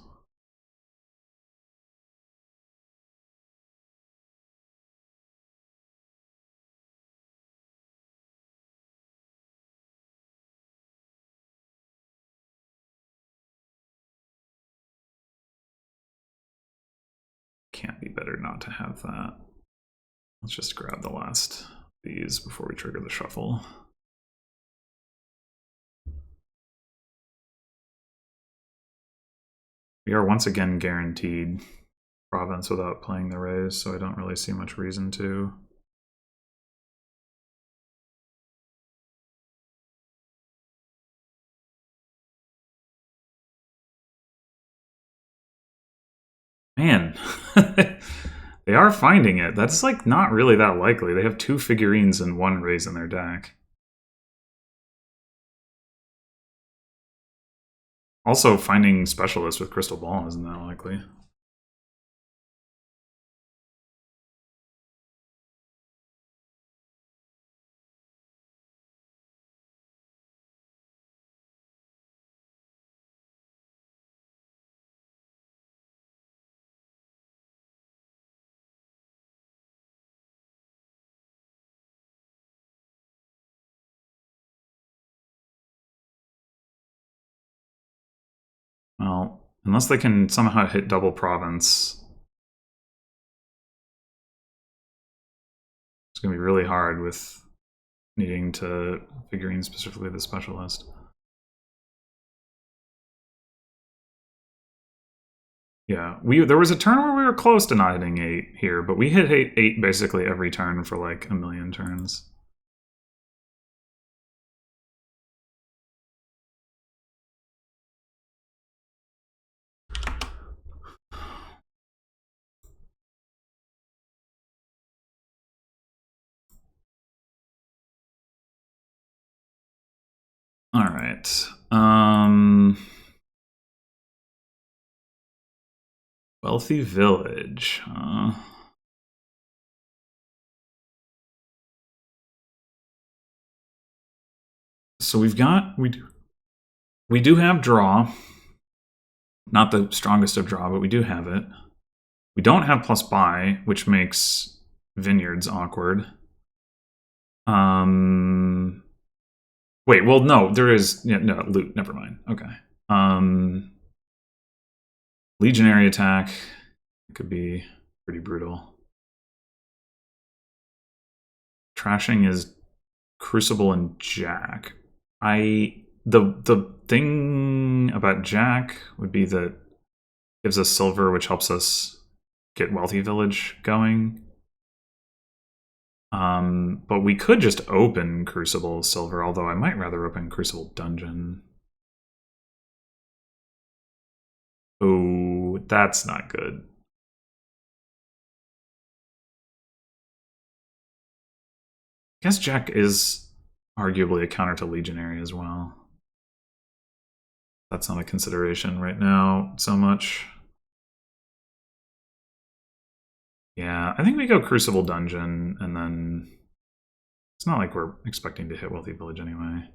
Can't be better not to have that. Let's just grab the last of these before we trigger the shuffle. We are once again guaranteed province without playing the raise, so I don't really see much reason to. Man, they are finding it. That's like not really that likely. They have 2 figurines and 1 raise in their deck. Also, finding specialists with Crystal Ball isn't that likely. Well, unless they can somehow hit double province, it's going to be really hard with needing to figurine specifically the specialist. Yeah, there was a turn where we were close to not hitting 8 here, but we hit 8 basically every turn for like a million turns. All right. Wealthy village. So we do have draw. Not the strongest of draw, but we do have it. We don't have plus buy, which makes vineyards awkward. Wait, well, no, there is no loot. Never mind. Okay. Legionary attack. It could be pretty brutal. Trashing is Crucible and Jack. The thing about Jack would be that gives us silver, which helps us get Wealthy Village going. But we could just open Crucible Silver, although I might rather open Crucible Dungeon. Oh, that's not good. I guess Jack is arguably a counter to Legionary as well. That's not a consideration right now so much. Yeah, I think we go Crucible Dungeon, and then it's not like we're expecting to hit Wealthy Village anyway.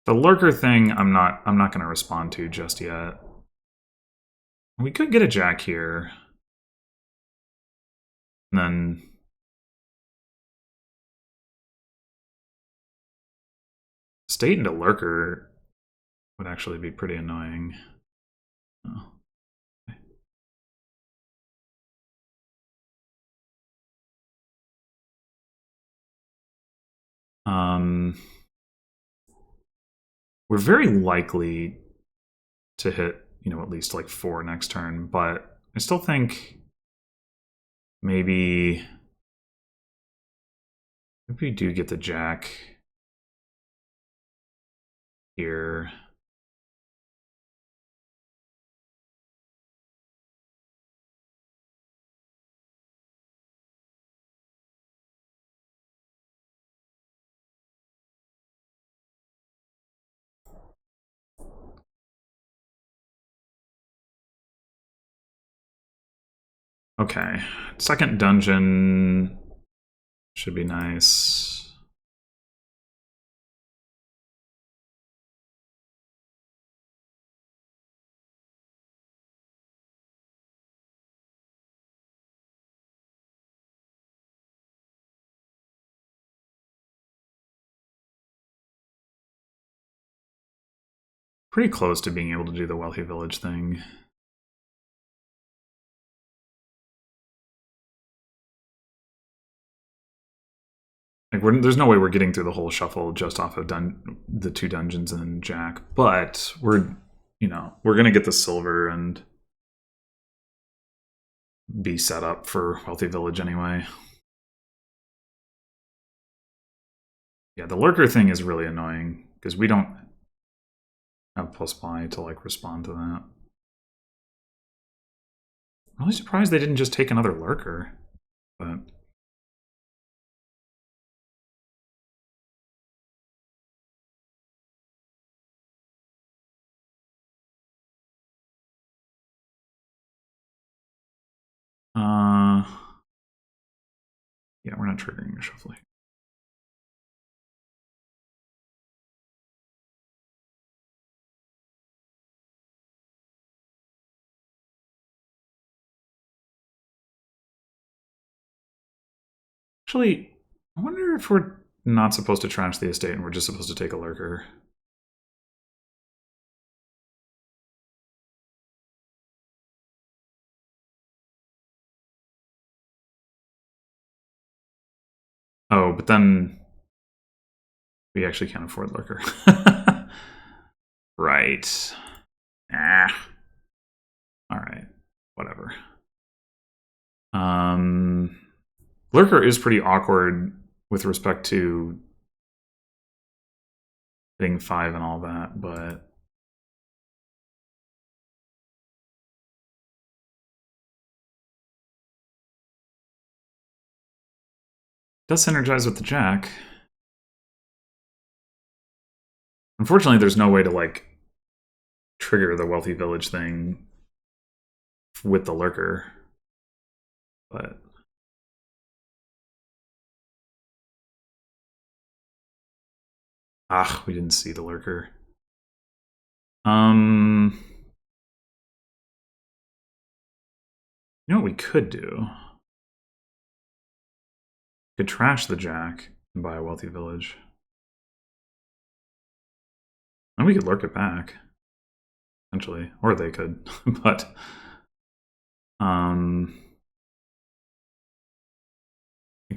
The Lurker thing, I'm not going to respond to just yet. We could get a Jack here, and then State into Lurker would actually be pretty annoying. Oh. We're very likely to hit, at least like 4 next turn, but I still think maybe we do get the Jack here. Okay, second dungeon should be nice. Pretty close to being able to do the Wealthy Village thing. Like, there's no way we're getting through the whole shuffle just off of the 2 dungeons and Jack, but we're gonna get the silver and be set up for Wealthy Village anyway. Yeah, the Lurker thing is really annoying because we don't have plus buy to like respond to that. I'm really surprised they didn't just take another Lurker, but yeah, we're not triggering a shuffle here. Actually, I wonder if we're not supposed to trash the estate and we're just supposed to take a Lurker. Oh, but then we actually can't afford Lurker. Right. Ah. All Lurker is pretty awkward with respect to hitting 5 and all that, but does synergize with the jack. Unfortunately, there's no way to like trigger the wealthy village thing with the lurker, but we didn't see the lurker. You know what we could do? We could trash the jack and buy a wealthy village. And we could lurk it back. Essentially. Or they could. But like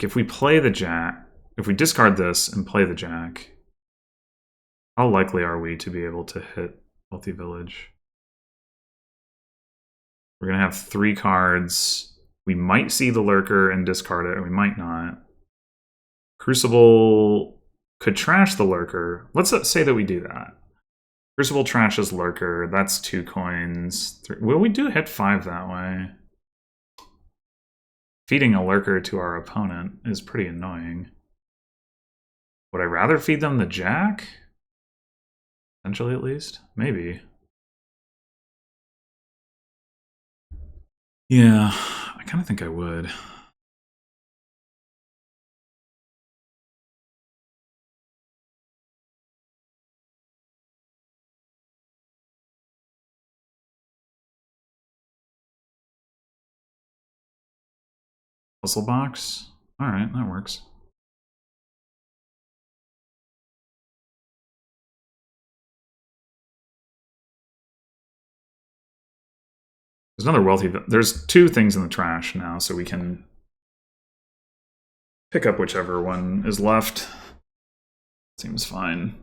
if we play the jack, if we discard this and play the jack, how likely are we to be able to hit wealthy village? We're gonna have 3 cards. We might see the lurker and discard it, and we might not. Crucible could trash the lurker. Let's say that we do that. Crucible trashes lurker. That's 2 coins. Well, we do hit 5 that way. Feeding a lurker to our opponent is pretty annoying. Would I rather feed them the jack? Potentially, at least. Maybe. Yeah, I kind of think I would. Puzzle box? Alright, that works. There's another wealthy... There's 2 things in the trash now, so we can pick up whichever one is left. Seems fine.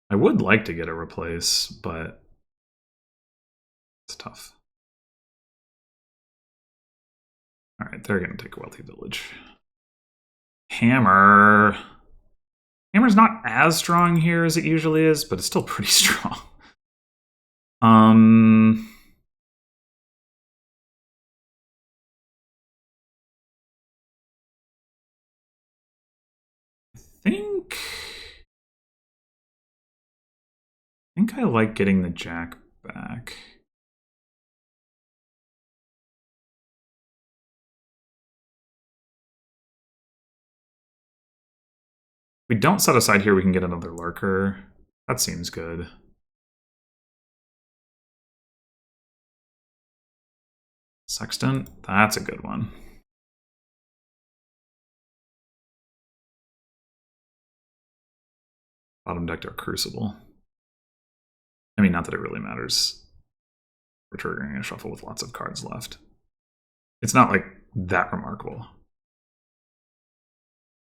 I would like to get a replace, but it's tough. Alright, they're going to take a wealthy village. Hammer. Hammer's not as strong here as it usually is, but it's still pretty strong. I think I like getting the jack back. If we don't set aside here, we can get another lurker. That seems good. Sextant? That's a good one. Bottom decked our Crucible. I mean, not that it really matters. We're triggering a shuffle with lots of cards left. It's not like that remarkable.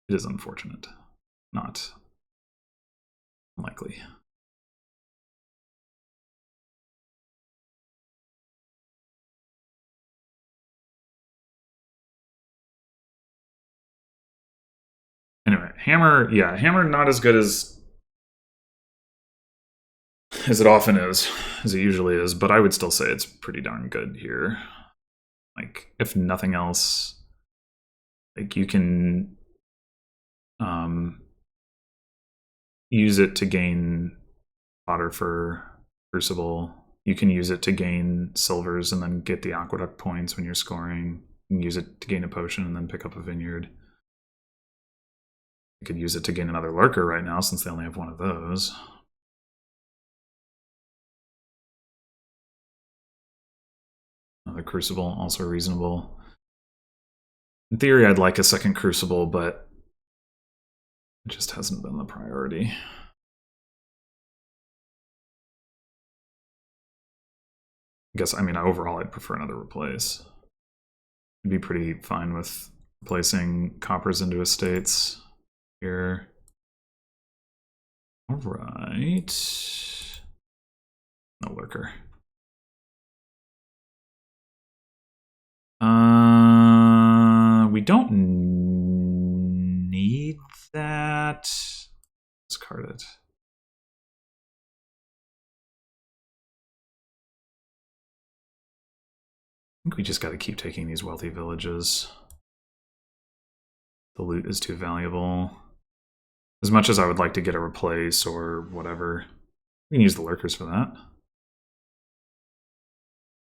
It is unfortunate. Not unlikely. Anyway, hammer, yeah, hammer not as good as it often is, as it usually is, but I would still say it's pretty darn good here. Like, if nothing else, like you can use it to gain fodder for Crucible. You can use it to gain silvers and then get the aqueduct points when you're scoring. You can use it to gain a potion and then pick up a vineyard. You could use it to gain another lurker right now since they only have one of those. Another Crucible, also reasonable. In theory, I'd like a second Crucible, but it just hasn't been the priority. I guess, I mean, overall, I'd prefer another replace. I'd be pretty fine with replacing coppers into estates here. All right. No lurker. We don't need that. Discard it. I think we just got to keep taking these wealthy villages. The loot is too valuable. As much as I would like to get a replace or whatever, we can use the lurkers for that.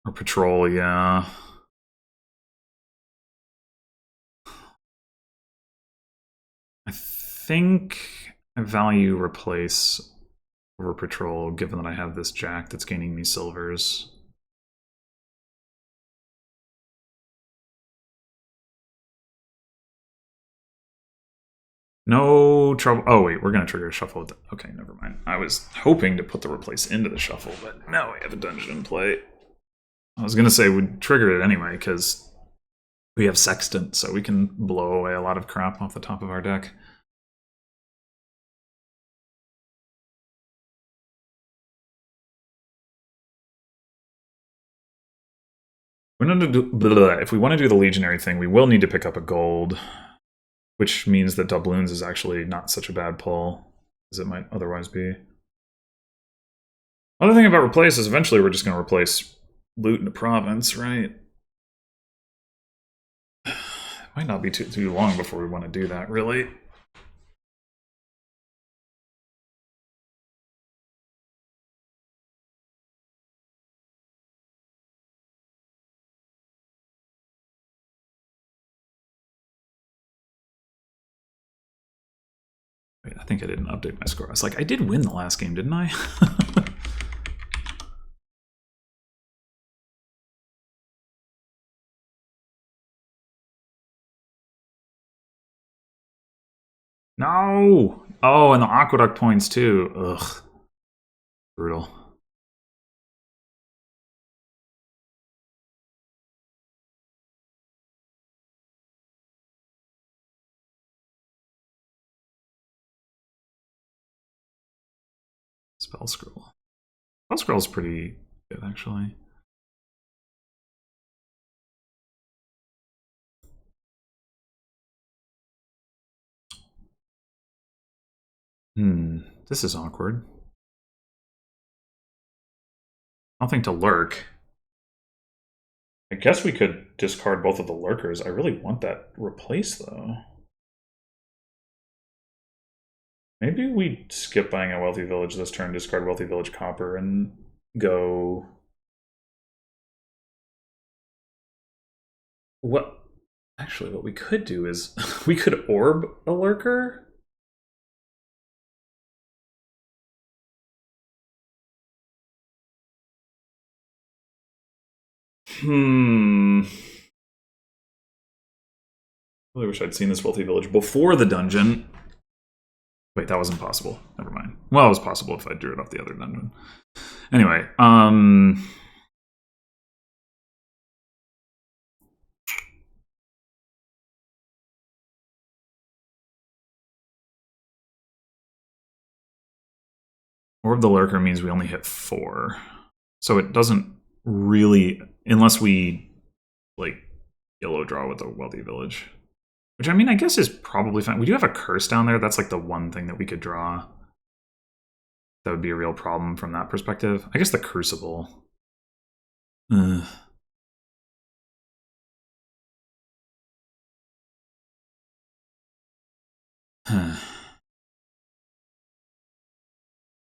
Or patrol, yeah. I think I value replace over patrol, given that I have this jack that's gaining me silvers. No trouble. Oh, wait, we're going to trigger a shuffle. Okay, never mind. I was hoping to put the replace into the shuffle, but now we have a dungeon in play. I was going to say we'd trigger it anyway, because we have Sextant, so we can blow away a lot of crap off the top of our deck. If we want to do the Legionary thing, we will need to pick up a gold, which means that doubloons is actually not such a bad pull as it might otherwise be. Other thing about replace is eventually we're just going to replace loot in the province, right? It might not be too long before we want to do that, really. Wait, I think I didn't update my score. I was like, I did win the last game, didn't I? No! Oh, and the aqueduct points too. Ugh. Brutal. Spell scroll. Spell scroll's pretty good, actually. This is awkward. Nothing to lurk. I guess we could discard both of the lurkers. I really want that replace, though. Maybe we skip buying a wealthy village this turn, discard wealthy village copper, and go... What? Actually, what we could do is we could orb a lurker. I really wish I'd seen this wealthy village before the dungeon. Wait, that wasn't possible. Never mind. Well, it was possible if I drew it off the other dungeon. Anyway, Orb the Lurker means we only hit 4. So it doesn't really, unless we, like, yellow draw with a wealthy village. Which, I mean, I guess is probably fine. We do have a curse down there. That's, like, the one thing that we could draw. That would be a real problem from that perspective. I guess the Crucible. Ugh.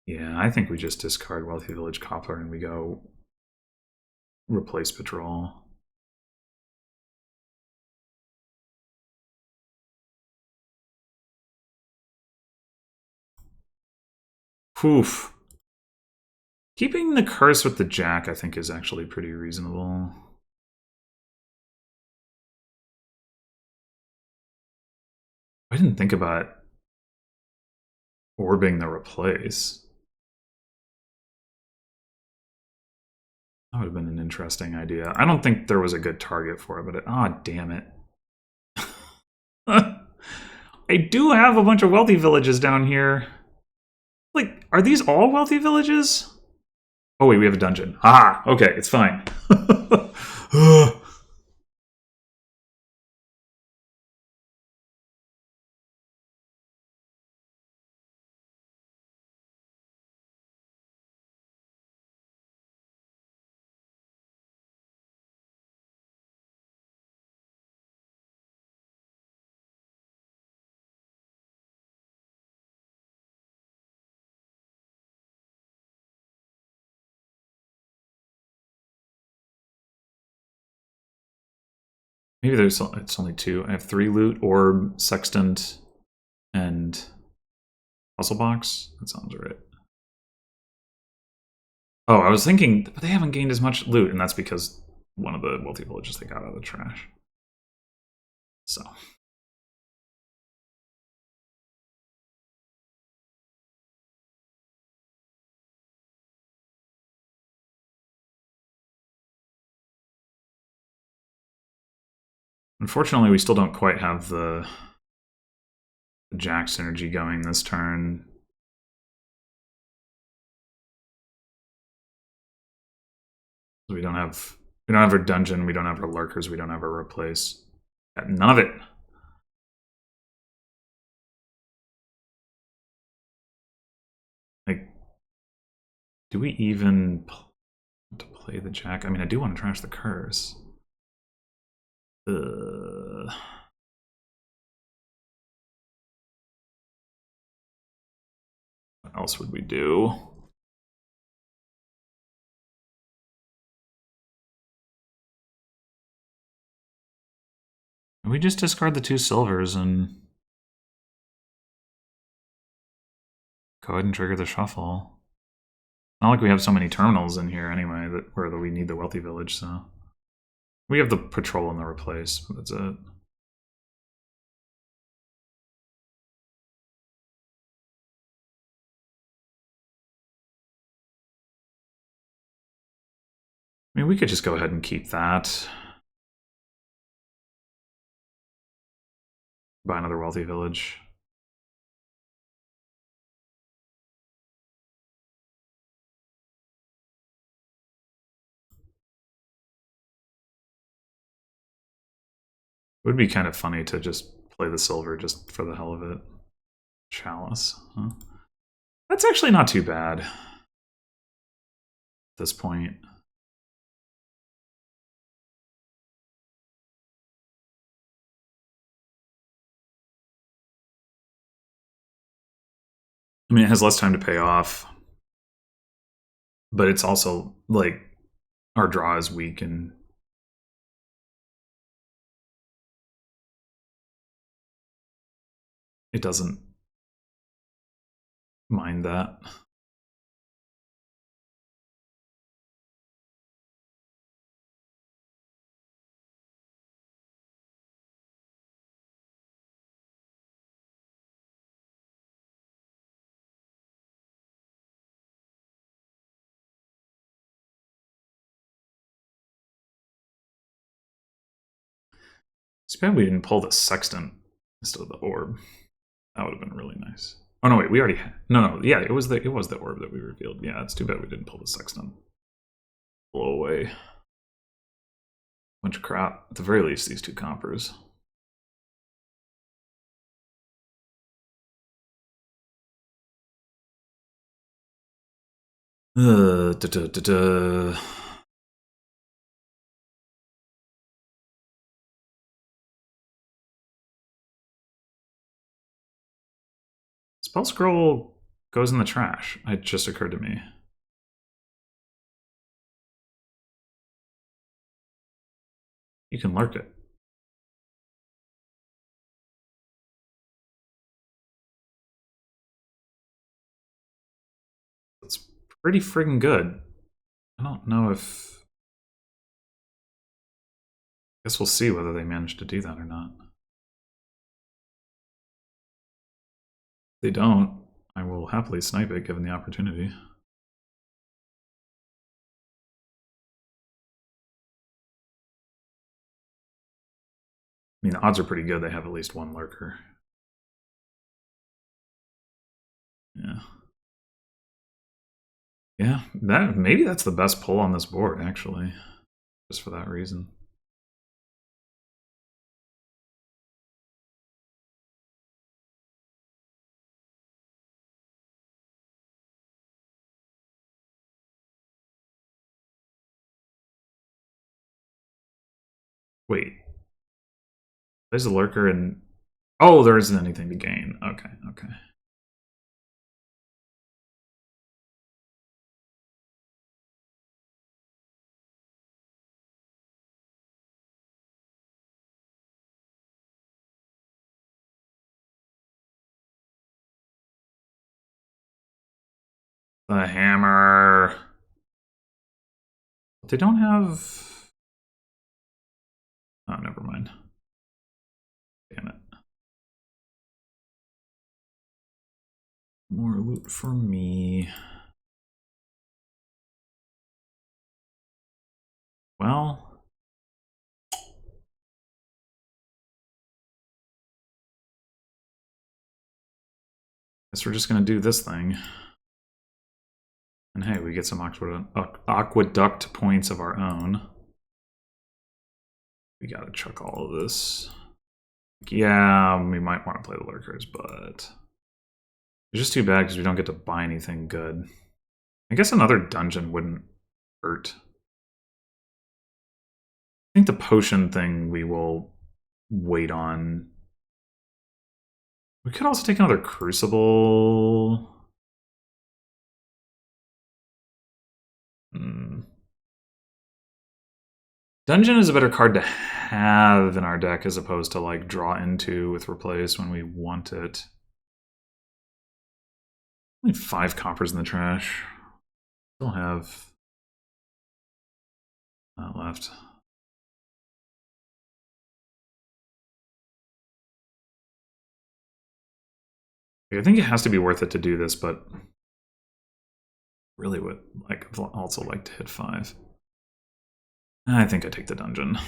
Yeah, I think we just discard Wealthy Village Copper and we go replace Patrol. Oof. Keeping the curse with the Jack, I think, is actually pretty reasonable. I didn't think about orbing the replace. That would have been an interesting idea. I don't think there was a good target for it, but damn it. I do have a bunch of wealthy villages down here. Like, are these all wealthy villages? Oh wait, we have a dungeon. Ah, okay, it's fine. Maybe it's only 2. I have 3 loot, orb, sextant, and puzzle box. That sounds right. Oh, I was thinking, but they haven't gained as much loot, and that's because one of the wealthy villages they got out of the trash. So. Unfortunately, we still don't quite have the Jack synergy going this turn. We don't have our dungeon, we don't have our lurkers, we don't have our replace. None of it. Like, do we even to play the Jack? I mean, I do want to trash the curse. What else would we do? We just discard the 2 silvers and go ahead and trigger the shuffle. Not like we have so many terminals in here anyway where we need the wealthy village, so. We have the patrol and the replace, but that's it. I mean, we could just go ahead and keep that. Buy another wealthy village. It would be kind of funny to just play the silver just for the hell of it. Chalice, huh? That's actually not too bad at this point. I mean, it has less time to pay off, but it's also like our draw is weak and it doesn't mind that. It's bad we didn't pull the sextant instead of the orb. That would have been really nice. Oh no, wait, we already had, no, yeah, it was the orb that we revealed. Yeah, it's too bad we didn't pull the sextant. Blow away. Bunch of crap. At the very least, these 2 compers. Da, da, da, da. Spell scroll goes in the trash. It just occurred to me. You can lurk it. It's pretty friggin' good. I don't know if... I guess we'll see whether they manage to do that or not. If they don't, I will happily snipe it given the opportunity. I mean, the odds are pretty good they have at least 1 lurker. Yeah. Yeah, maybe that's the best pull on this board, actually. Just for that reason. Wait. There's a lurker and... Oh, there isn't anything to gain. Okay, okay. The hammer. They don't have... Oh, never mind. Damn it. More loot for me. Well... Guess we're just gonna do this thing. And hey, we get some aqueduct points of our own. We gotta chuck all of this. Yeah, we might want to play the lurkers, but... It's just too bad because we don't get to buy anything good. I guess another dungeon wouldn't hurt. I think the potion thing we will wait on. We could also take another crucible. Dungeon is a better card to have in our deck as opposed to like draw into with replace when we want it. Only 5 coppers in the trash. Still have that left. I think it has to be worth it to do this, but really would also like to hit 5. I think I take the dungeon.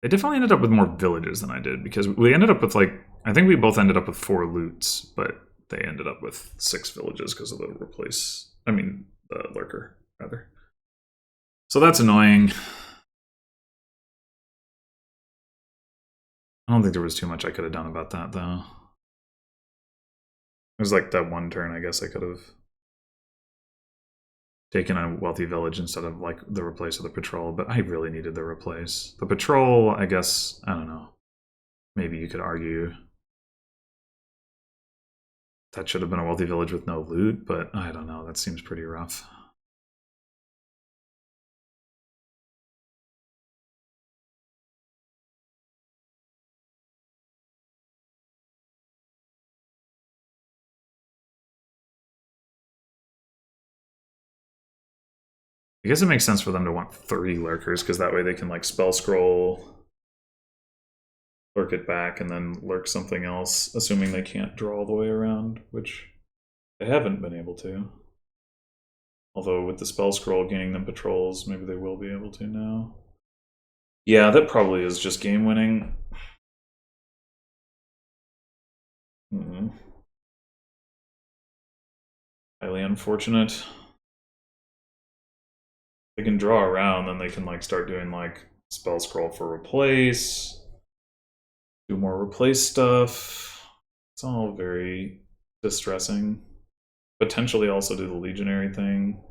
They definitely ended up with more villages than I did, because we ended up with like, I think we both ended up with 4 loots, but they ended up with 6 villages because of the the lurker, rather. So that's annoying. I don't think there was too much I could have done about that, though. It was like that one turn, I guess I could have taken a wealthy village instead of like the replace of the patrol, but I really needed the replace. The patrol, I guess, I don't know. Maybe you could argue that should have been a wealthy village with no loot, but I don't know, that seems pretty rough. I guess it makes sense for them to want 3 lurkers, because that way they can like spell scroll, lurk it back, and then lurk something else, assuming they can't draw all the way around, which they haven't been able to. Although with the spell scroll gaining them patrols, maybe they will be able to now. Yeah, that probably is just game winning. Highly unfortunate. They can draw around, then they can like start doing like spell scroll for replace, do more replace stuff. It's all very distressing. Potentially also do the legionary thing.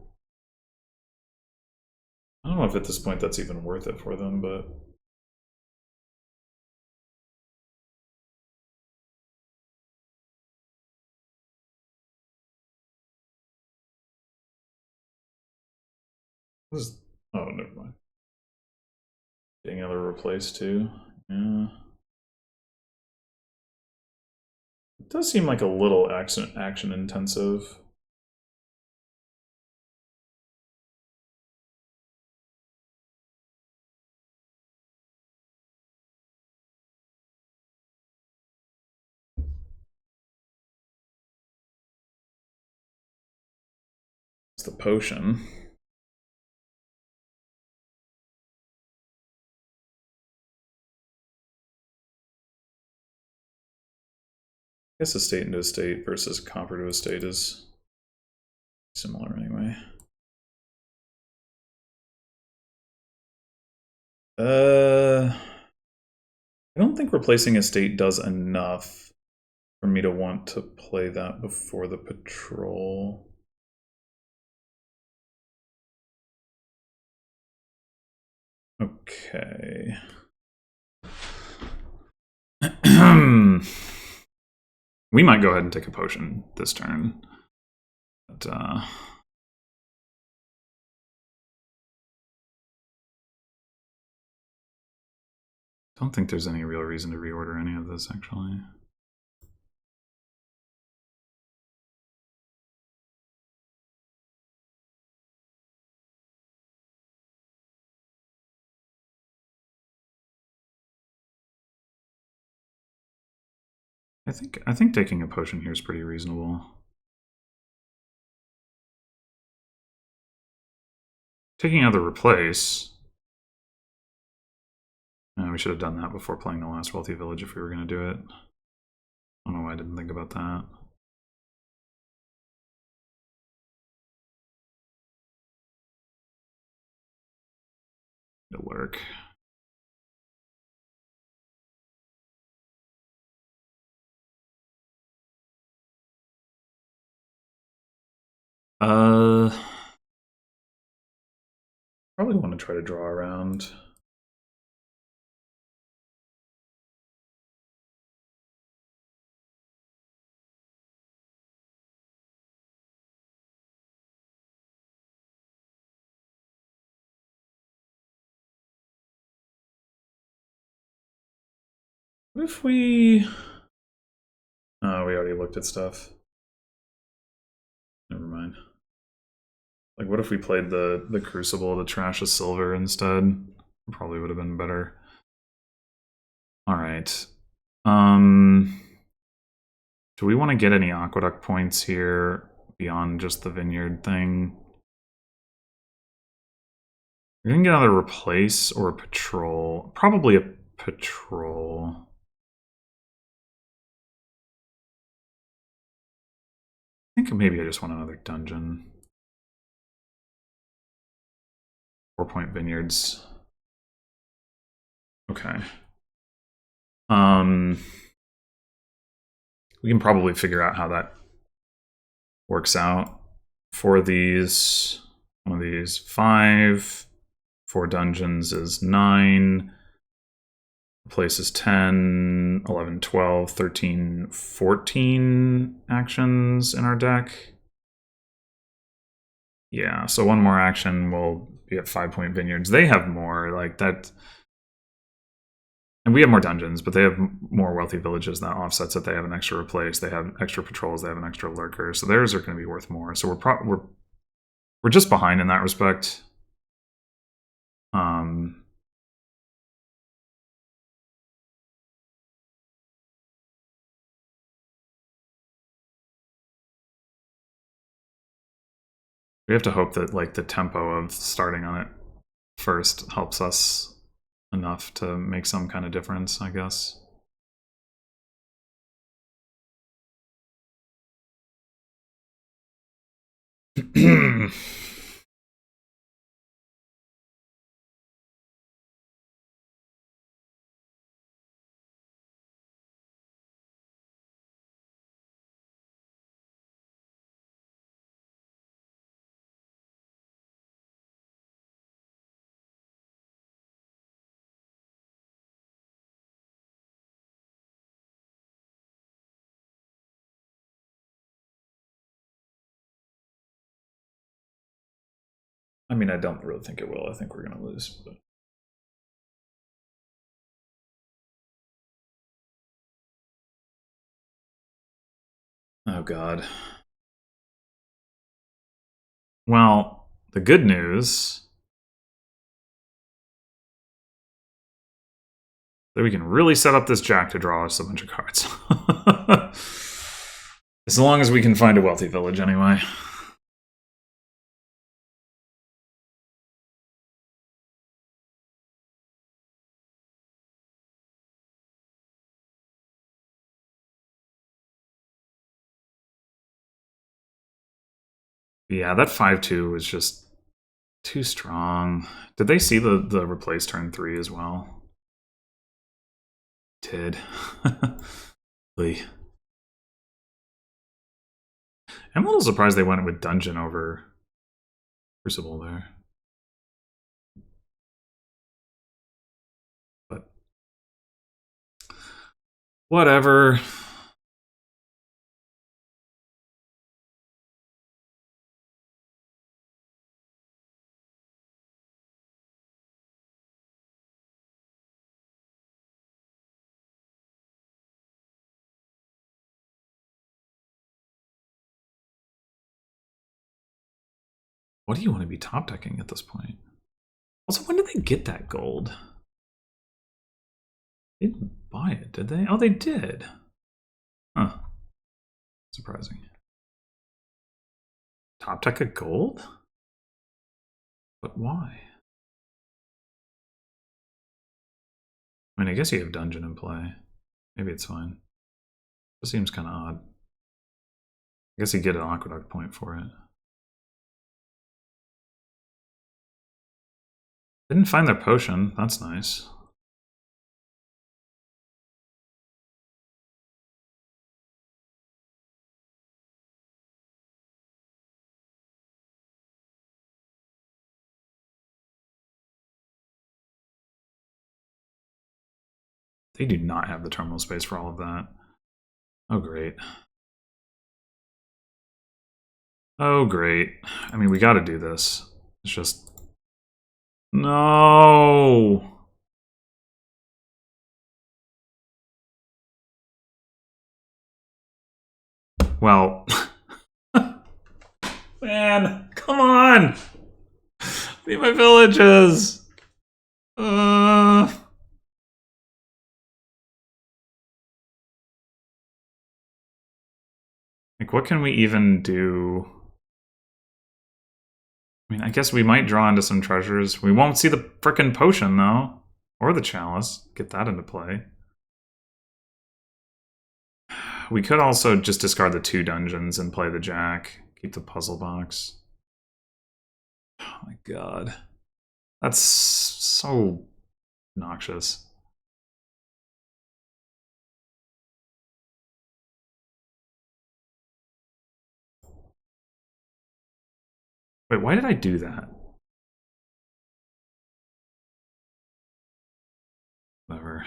I don't know if at this point that's even worth it for them, but oh, never mind. Getting another replace too. Yeah. It does seem like a little action intensive. It's the potion. I guess estate into estate versus copper to estate is similar anyway. I don't think replacing estate does enough for me to want to play that before the patrol. Okay. We might go ahead and take a potion this turn. But, I don't think there's any real reason to reorder any of this, actually. I think taking a potion here is pretty reasonable. Taking out the replace. We should have done that before playing the last wealthy village if we were going to do it. I don't know why I didn't think about that. It'll work. Probably want to try to draw around. What if we... Oh, we already looked at stuff. Never mind. Like, what if we played the Crucible to trash a silver instead? Probably would have been better. Alright. Do we want to get any aqueduct points here beyond just the vineyard thing? We're going to get another replace or a patrol. Probably a patrol. I think maybe I just want another dungeon. 4-point vineyards. Okay. We can probably figure out how that works out. For these, one of these 5. 4 dungeons is 9. Place is 10, 11, 12, 13, 14 actions in our deck. Yeah, so one more action will be at 5-point vineyards. They have more, like that. And we have more dungeons, but they have more wealthy villages. That offsets it. They have an extra replace. They have extra patrols. They have an extra lurker. So theirs are going to be worth more. So we're just behind in that respect. We have to hope that like the tempo of starting on it first helps us enough to make some kind of difference, I guess. I mean, I don't really think it will. I think we're going to lose. But... Oh, God. Well, the good news that we can really set up this jack to draw us a bunch of cards. As long as we can find a wealthy village, anyway. Yeah, that 5/2 was just too strong. Did they see the replace turn 3 as well? Did. I'm a little surprised they went with Dungeon over Crucible there. But whatever. What do you want to be top decking at this point? Also, when did they get that gold? They didn't buy it, did they? Oh, they did. Huh. Surprising. Top deck a gold? But why? I mean, I guess you have Dungeon in play. Maybe it's fine. It seems kind of odd. I guess you get an Aqueduct point for it. Didn't find their potion. That's nice. They do not have the terminal space for all of that. Oh, great. Oh, great. I mean, we got to do this. It's just... No! Well... Man, come on! I need my villages! Like, what can we even do? I mean, I guess we might draw into some treasures. We won't see the frickin' potion, though. Or the chalice. Get that into play. We could also just discard the 2 dungeons and play the jack. Keep the puzzle box. Oh my god. That's so noxious. Wait, why did I do that? Whatever.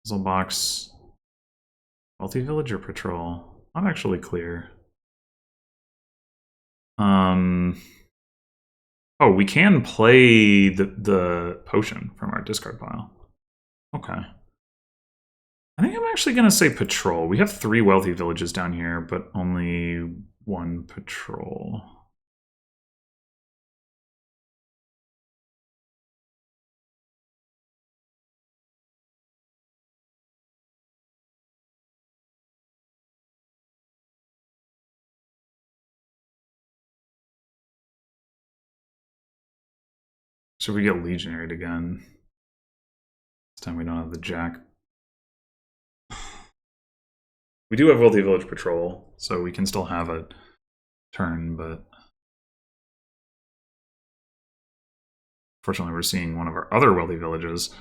Puzzle box. Wealthy Villager Patrol. Not actually clear. Oh, we can play the potion from our discard pile. Okay. I think I'm actually going to say patrol. We have 3 wealthy villages down here, but only 1 patrol. So we get legionary again. This time we don't have the jack. We do have wealthy village patrol, so we can still have a turn, but fortunately we're seeing one of our other wealthy villages.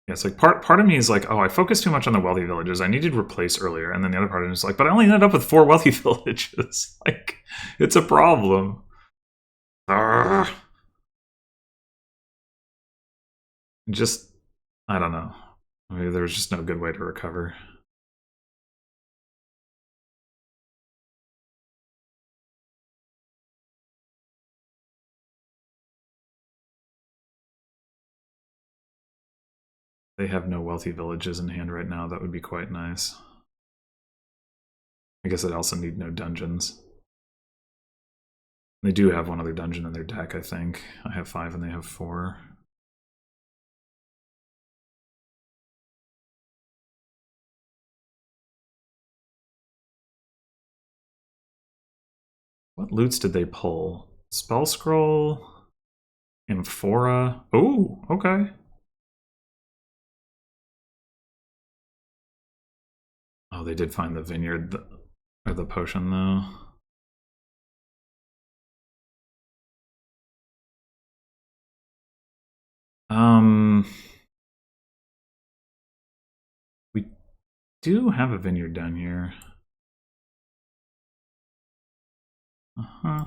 Yeah, it's like part of me is like, oh, I focused too much on the wealthy villages. I needed to replace earlier, and then the other part is like, but I only ended up with 4 wealthy villages. Like, it's a problem. Arrgh. Just, I don't know. Maybe there was just no good way to recover. They have no wealthy villages in hand right now. That would be quite nice. I guess they also need no dungeons. They do have one other dungeon in their deck, I think. I have 5 and they have 4. What loots did they pull? Spell Scroll? Amphora? Oh, okay. Oh, they did find the vineyard, or the potion, though. We do have a vineyard down here. Uh-huh.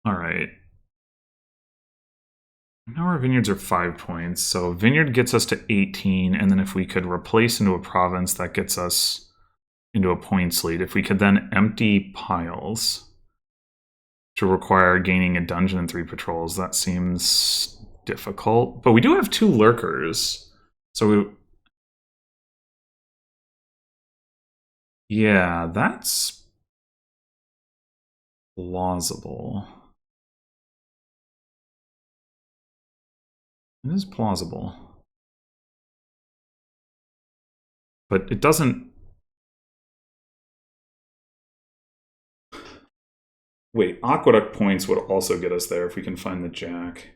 All right. Now our vineyards are 5 points, so vineyard gets us to 18, and then if we could replace into a province, that gets us into a points lead. If we could then empty piles to require gaining a dungeon and 3 patrols, that seems difficult. But we do have 2 lurkers, so yeah, that's plausible. It is plausible. But it doesn't... Wait, Aqueduct points would also get us there if we can find the Jack.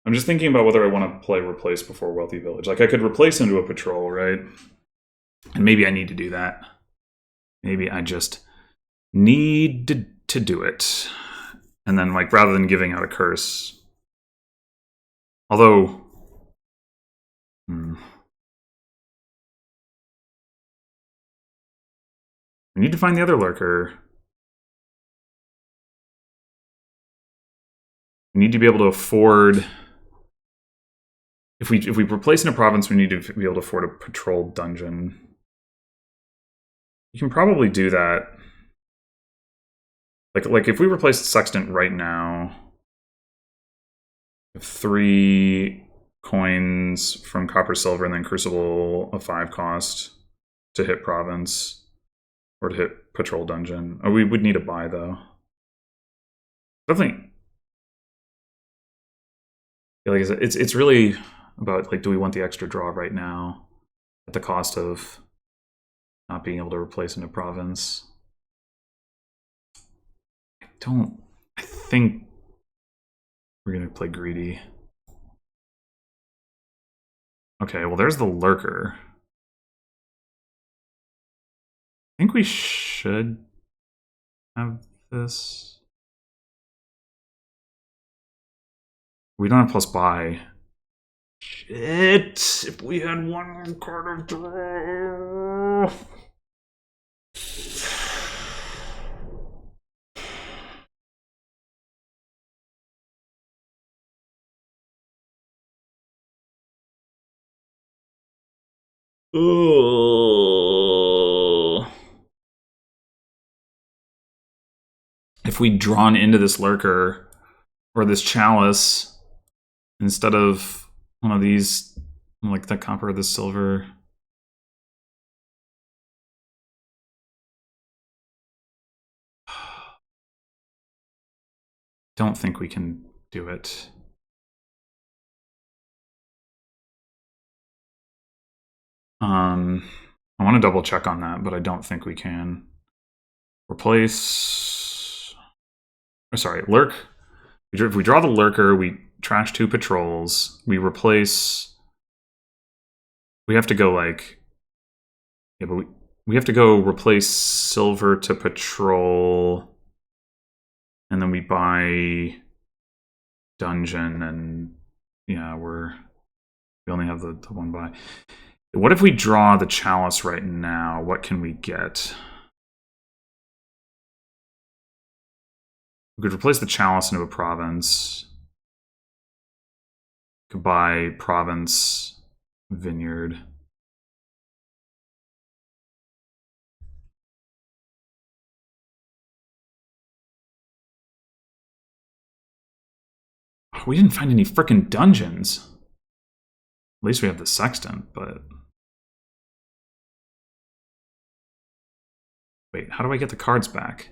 I'm just thinking about whether I want to play Replace before Wealthy Village. Like, I could replace into a patrol, right? And maybe I need to do that. Maybe I just need to do it. And then, like, rather than giving out a curse... Although... We need to find the other lurker. We need to be able to afford... If we replace in a province, we need to be able to afford a patrolled dungeon. You can probably do that. Like if we replace Sextant right now, 3 coins from Copper Silver and then Crucible a 5 cost to hit province or to hit patrol dungeon. Oh, we would need a buy though. Definitely. Like I said, it's really about like, do we want the extra draw right now at the cost of not being able to replace into province? I think we're gonna play greedy. Okay, well there's the lurker. I think we should have this. We don't have plus buy. Shit! If we had one more card of draw. Oh. If we'd drawn into this lurker or this chalice instead of one of these, like the copper or the silver. Don't think we can do it. I want to double check on that, but I don't think we can. Replace... Oh, sorry, lurk. If we draw the lurker, we trash 2 patrols. We replace... We have to go like... Yeah, but we have to go replace silver to patrol. And then we buy dungeon and... Yeah, we only have the 1 buy. What if we draw the chalice right now? What can we get? We could replace the chalice into a province. We could buy province, vineyard. We didn't find any frickin' dungeons. At least we have the sextant, but... Wait, how do I get the cards back?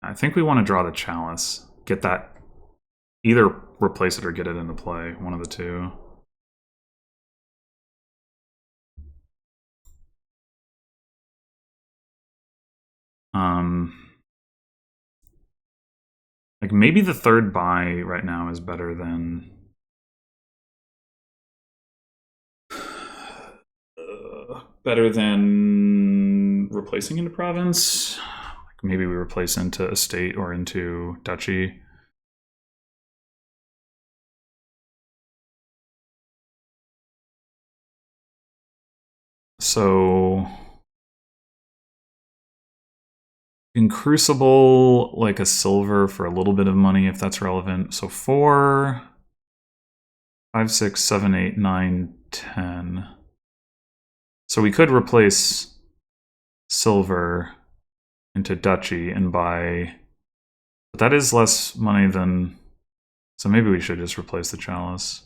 I think we want to draw the chalice. Get that. Either replace it or get it into play. One of the two. Like maybe the third buy right now is better than replacing into province. Like maybe we replace into estate or into duchy. So in Crucible, like a silver for a little bit of money if that's relevant. So 4, 5, 6, 7, 8, 9, 10. So we could replace silver into duchy and buy, but that is less money than, so maybe we should just replace the chalice.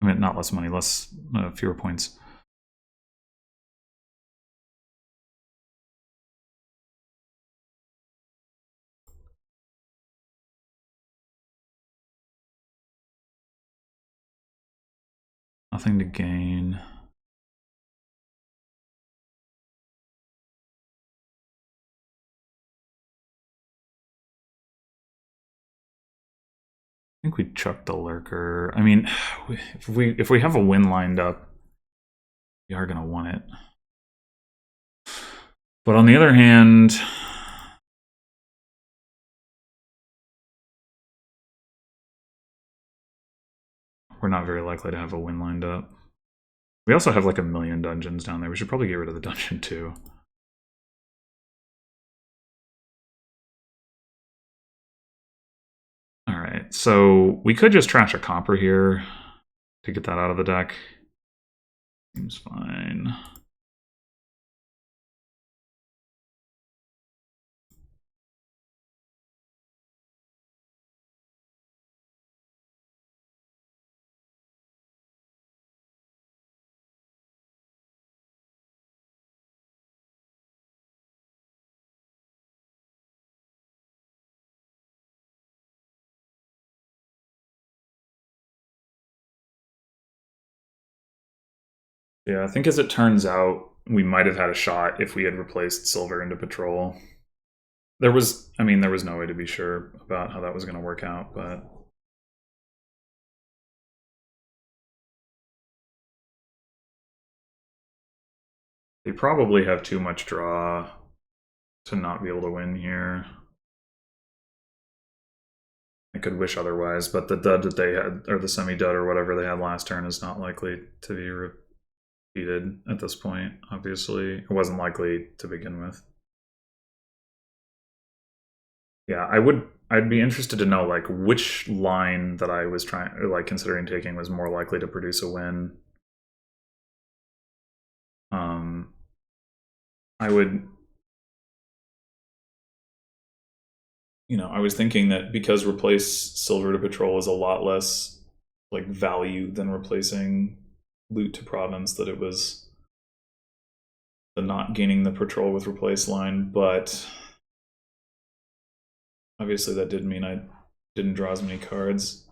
I mean, not less money, fewer points. Nothing to gain. I think we chuck the lurker. I mean, if we have a win lined up, we are gonna want it. But on the other hand, we're not very likely to have a win lined up. We also have like a million dungeons down there. We should probably get rid of the dungeon too. Alright, so we could just trash a copper here to get that out of the deck. Seems fine. Yeah, I think as it turns out, we might have had a shot if we had replaced silver into patrol. There was no way to be sure about how that was going to work out, but they probably have too much draw to not be able to win here. I could wish otherwise, but the dud that they had, or the semi-dud or whatever they had last turn, is not likely to be repeated at this point, obviously. It wasn't likely to begin with. Yeah, I'd be interested to know like which line that I was considering taking was more likely to produce a win. I would, I was thinking that because replace silver to patrol is a lot less like value than replacing loot to province, that it was the not gaining the patrol with replace line, but obviously that did mean I didn't draw as many cards.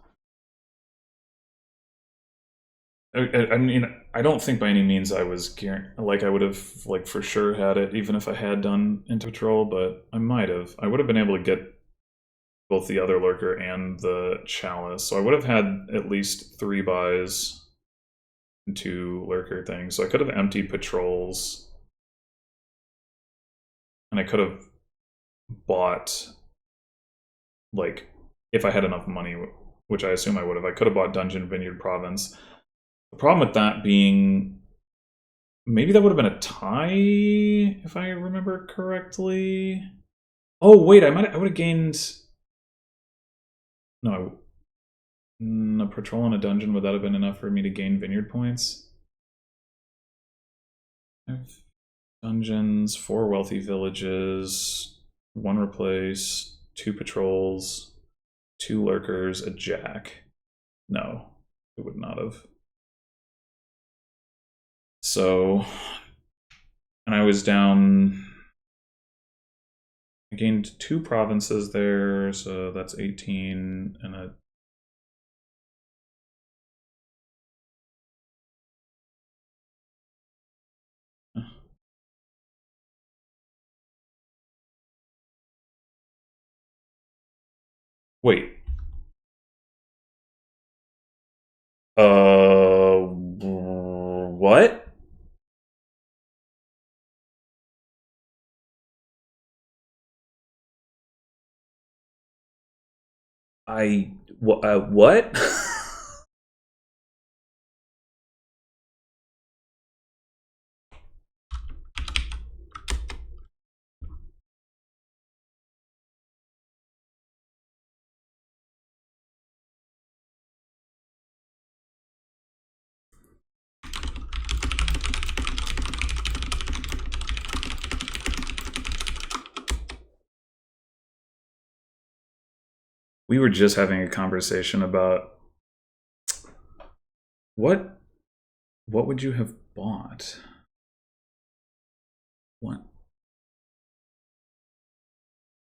I mean, I don't think by any means I was like I would have like for sure had it even if I had done into patrol, but I might have. I would have been able to get both the other lurker and the chalice, so I would have had at least 3 buys and 2 lurker things. So I could have emptied patrols, and I could have bought, like, if I had enough money, which I assume I would have. I could have bought Dungeon Vineyard Province. The problem with that being, maybe that would have been a tie if I remember correctly. Oh wait, I would have gained. No, a patrol in a dungeon, would that have been enough for me to gain vineyard points? Dungeons, 4 wealthy villages, 1 replace, 2 patrols, 2 lurkers, a jack. No, it would not have. So, and I was down. I gained 2 provinces there, so that's 18 and a. Wait. What? What? We were just having a conversation about what would you have bought? What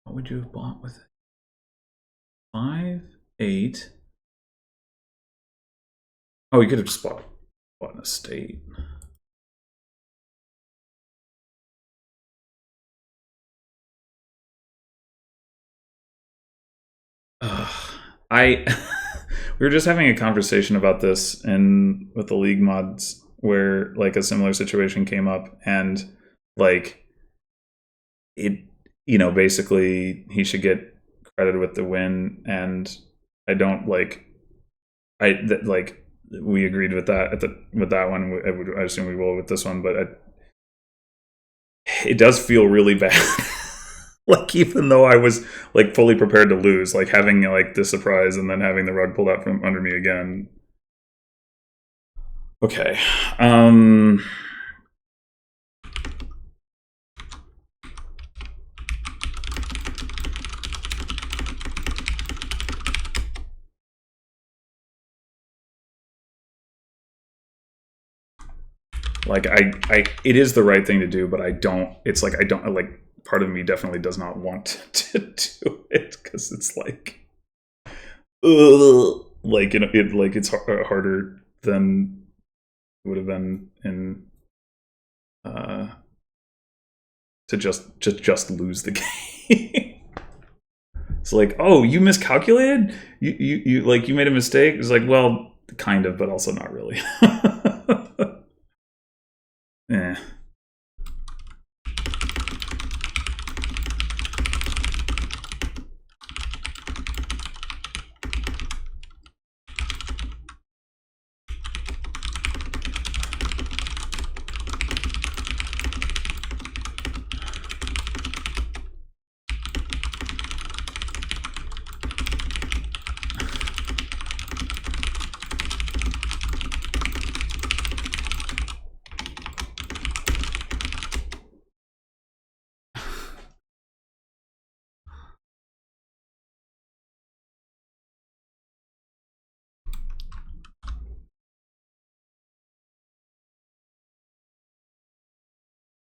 would you have bought with it? 5, 8. Oh, you could have just bought an estate. I we were just having a conversation about this and with the league mods where like a similar situation came up, and like it, basically he should get credit with the win, and I don't like like we agreed with that with that one. I assume we will with this one, but it does feel really bad. Like, even though I was like fully prepared to lose, like having like this surprise and then having the rug pulled out from under me again. Okay. Like it is the right thing to do, but I don't. It's like I don't like. Part of me definitely does not want to do it because it's like, ugh, like it like it's harder than it would have been in to just lose the game. It's like, oh, you miscalculated. You like you made a mistake. It's like, well, kind of, but also not really. Eh.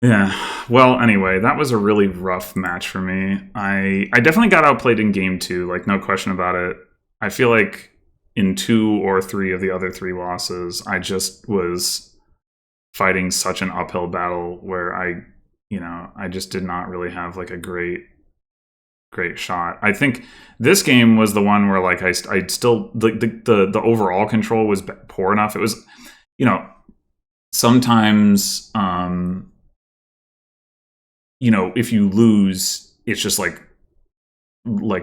Yeah. Well, anyway, that was a really rough match for me. I definitely got outplayed in game 2, like no question about it. I feel like in 2 or 3 of the other 3 losses, I just was fighting such an uphill battle where I just did not really have like a great shot. I think this game was the one where like I still the overall control was poor enough. It was, sometimes if you lose, it's just like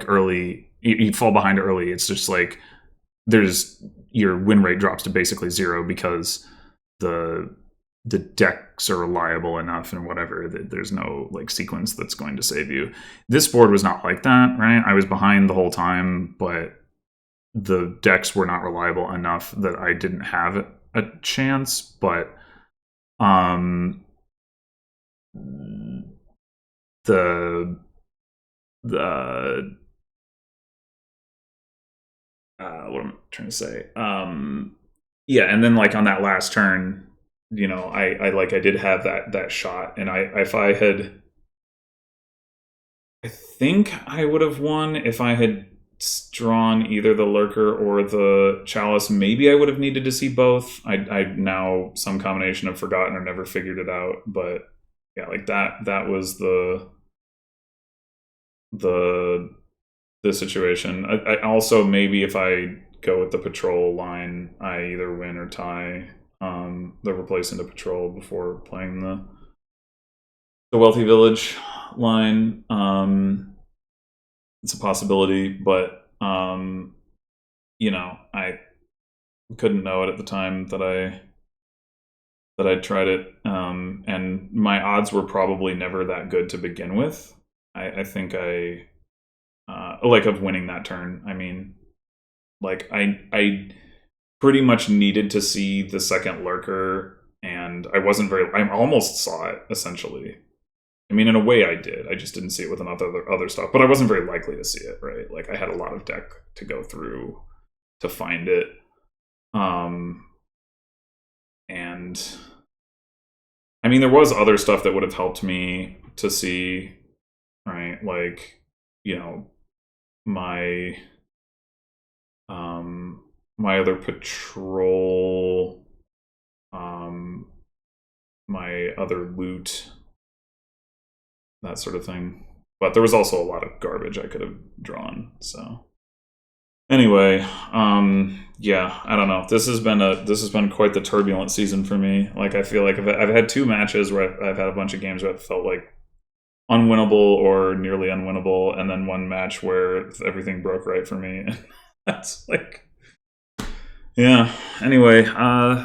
early, you fall behind early. It's just like your win rate drops to basically 0 because the decks are reliable enough and whatever that there's no like sequence that's going to save you. This board was not like that, right? I was behind the whole time, but the decks were not reliable enough that I didn't have a chance. But the what am I trying to say? Yeah, and then like on that last turn, you know, I did have that shot, and I think I would have won if I had drawn either the Lurker or the Chalice. Maybe I would have needed to see both. I now some combination of forgotten or never figured it out, but yeah, like that was the situation. I also, maybe if I go with the patrol line, I either win or tie the replace into patrol before playing the Wealthy Village line. It's a possibility, but you know, I couldn't know it at the time that I tried it, and my odds were probably never that good to begin with. I think like of winning that turn. I mean, like I pretty much needed to see the second Lurker, and I almost saw it, essentially. I mean, in a way I did. I just didn't see it with other stuff. But I wasn't very likely to see it, right? Like, I had a lot of deck to go through to find it. And I mean, there was other stuff that would have helped me to see, right? Like, you know, my other patrol, my other loot, that sort of thing. But there was also a lot of garbage I could have drawn. So anyway, yeah, I don't know. This has been quite the turbulent season for me. Like, I feel like I've had 2 matches where I've had a bunch of games where I felt like unwinnable or nearly unwinnable, and then 1 match where everything broke right for me. That's like, yeah. Anyway,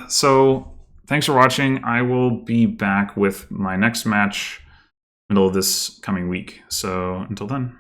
so thanks for watching. I will be back with my next match middle of this coming week. So until then.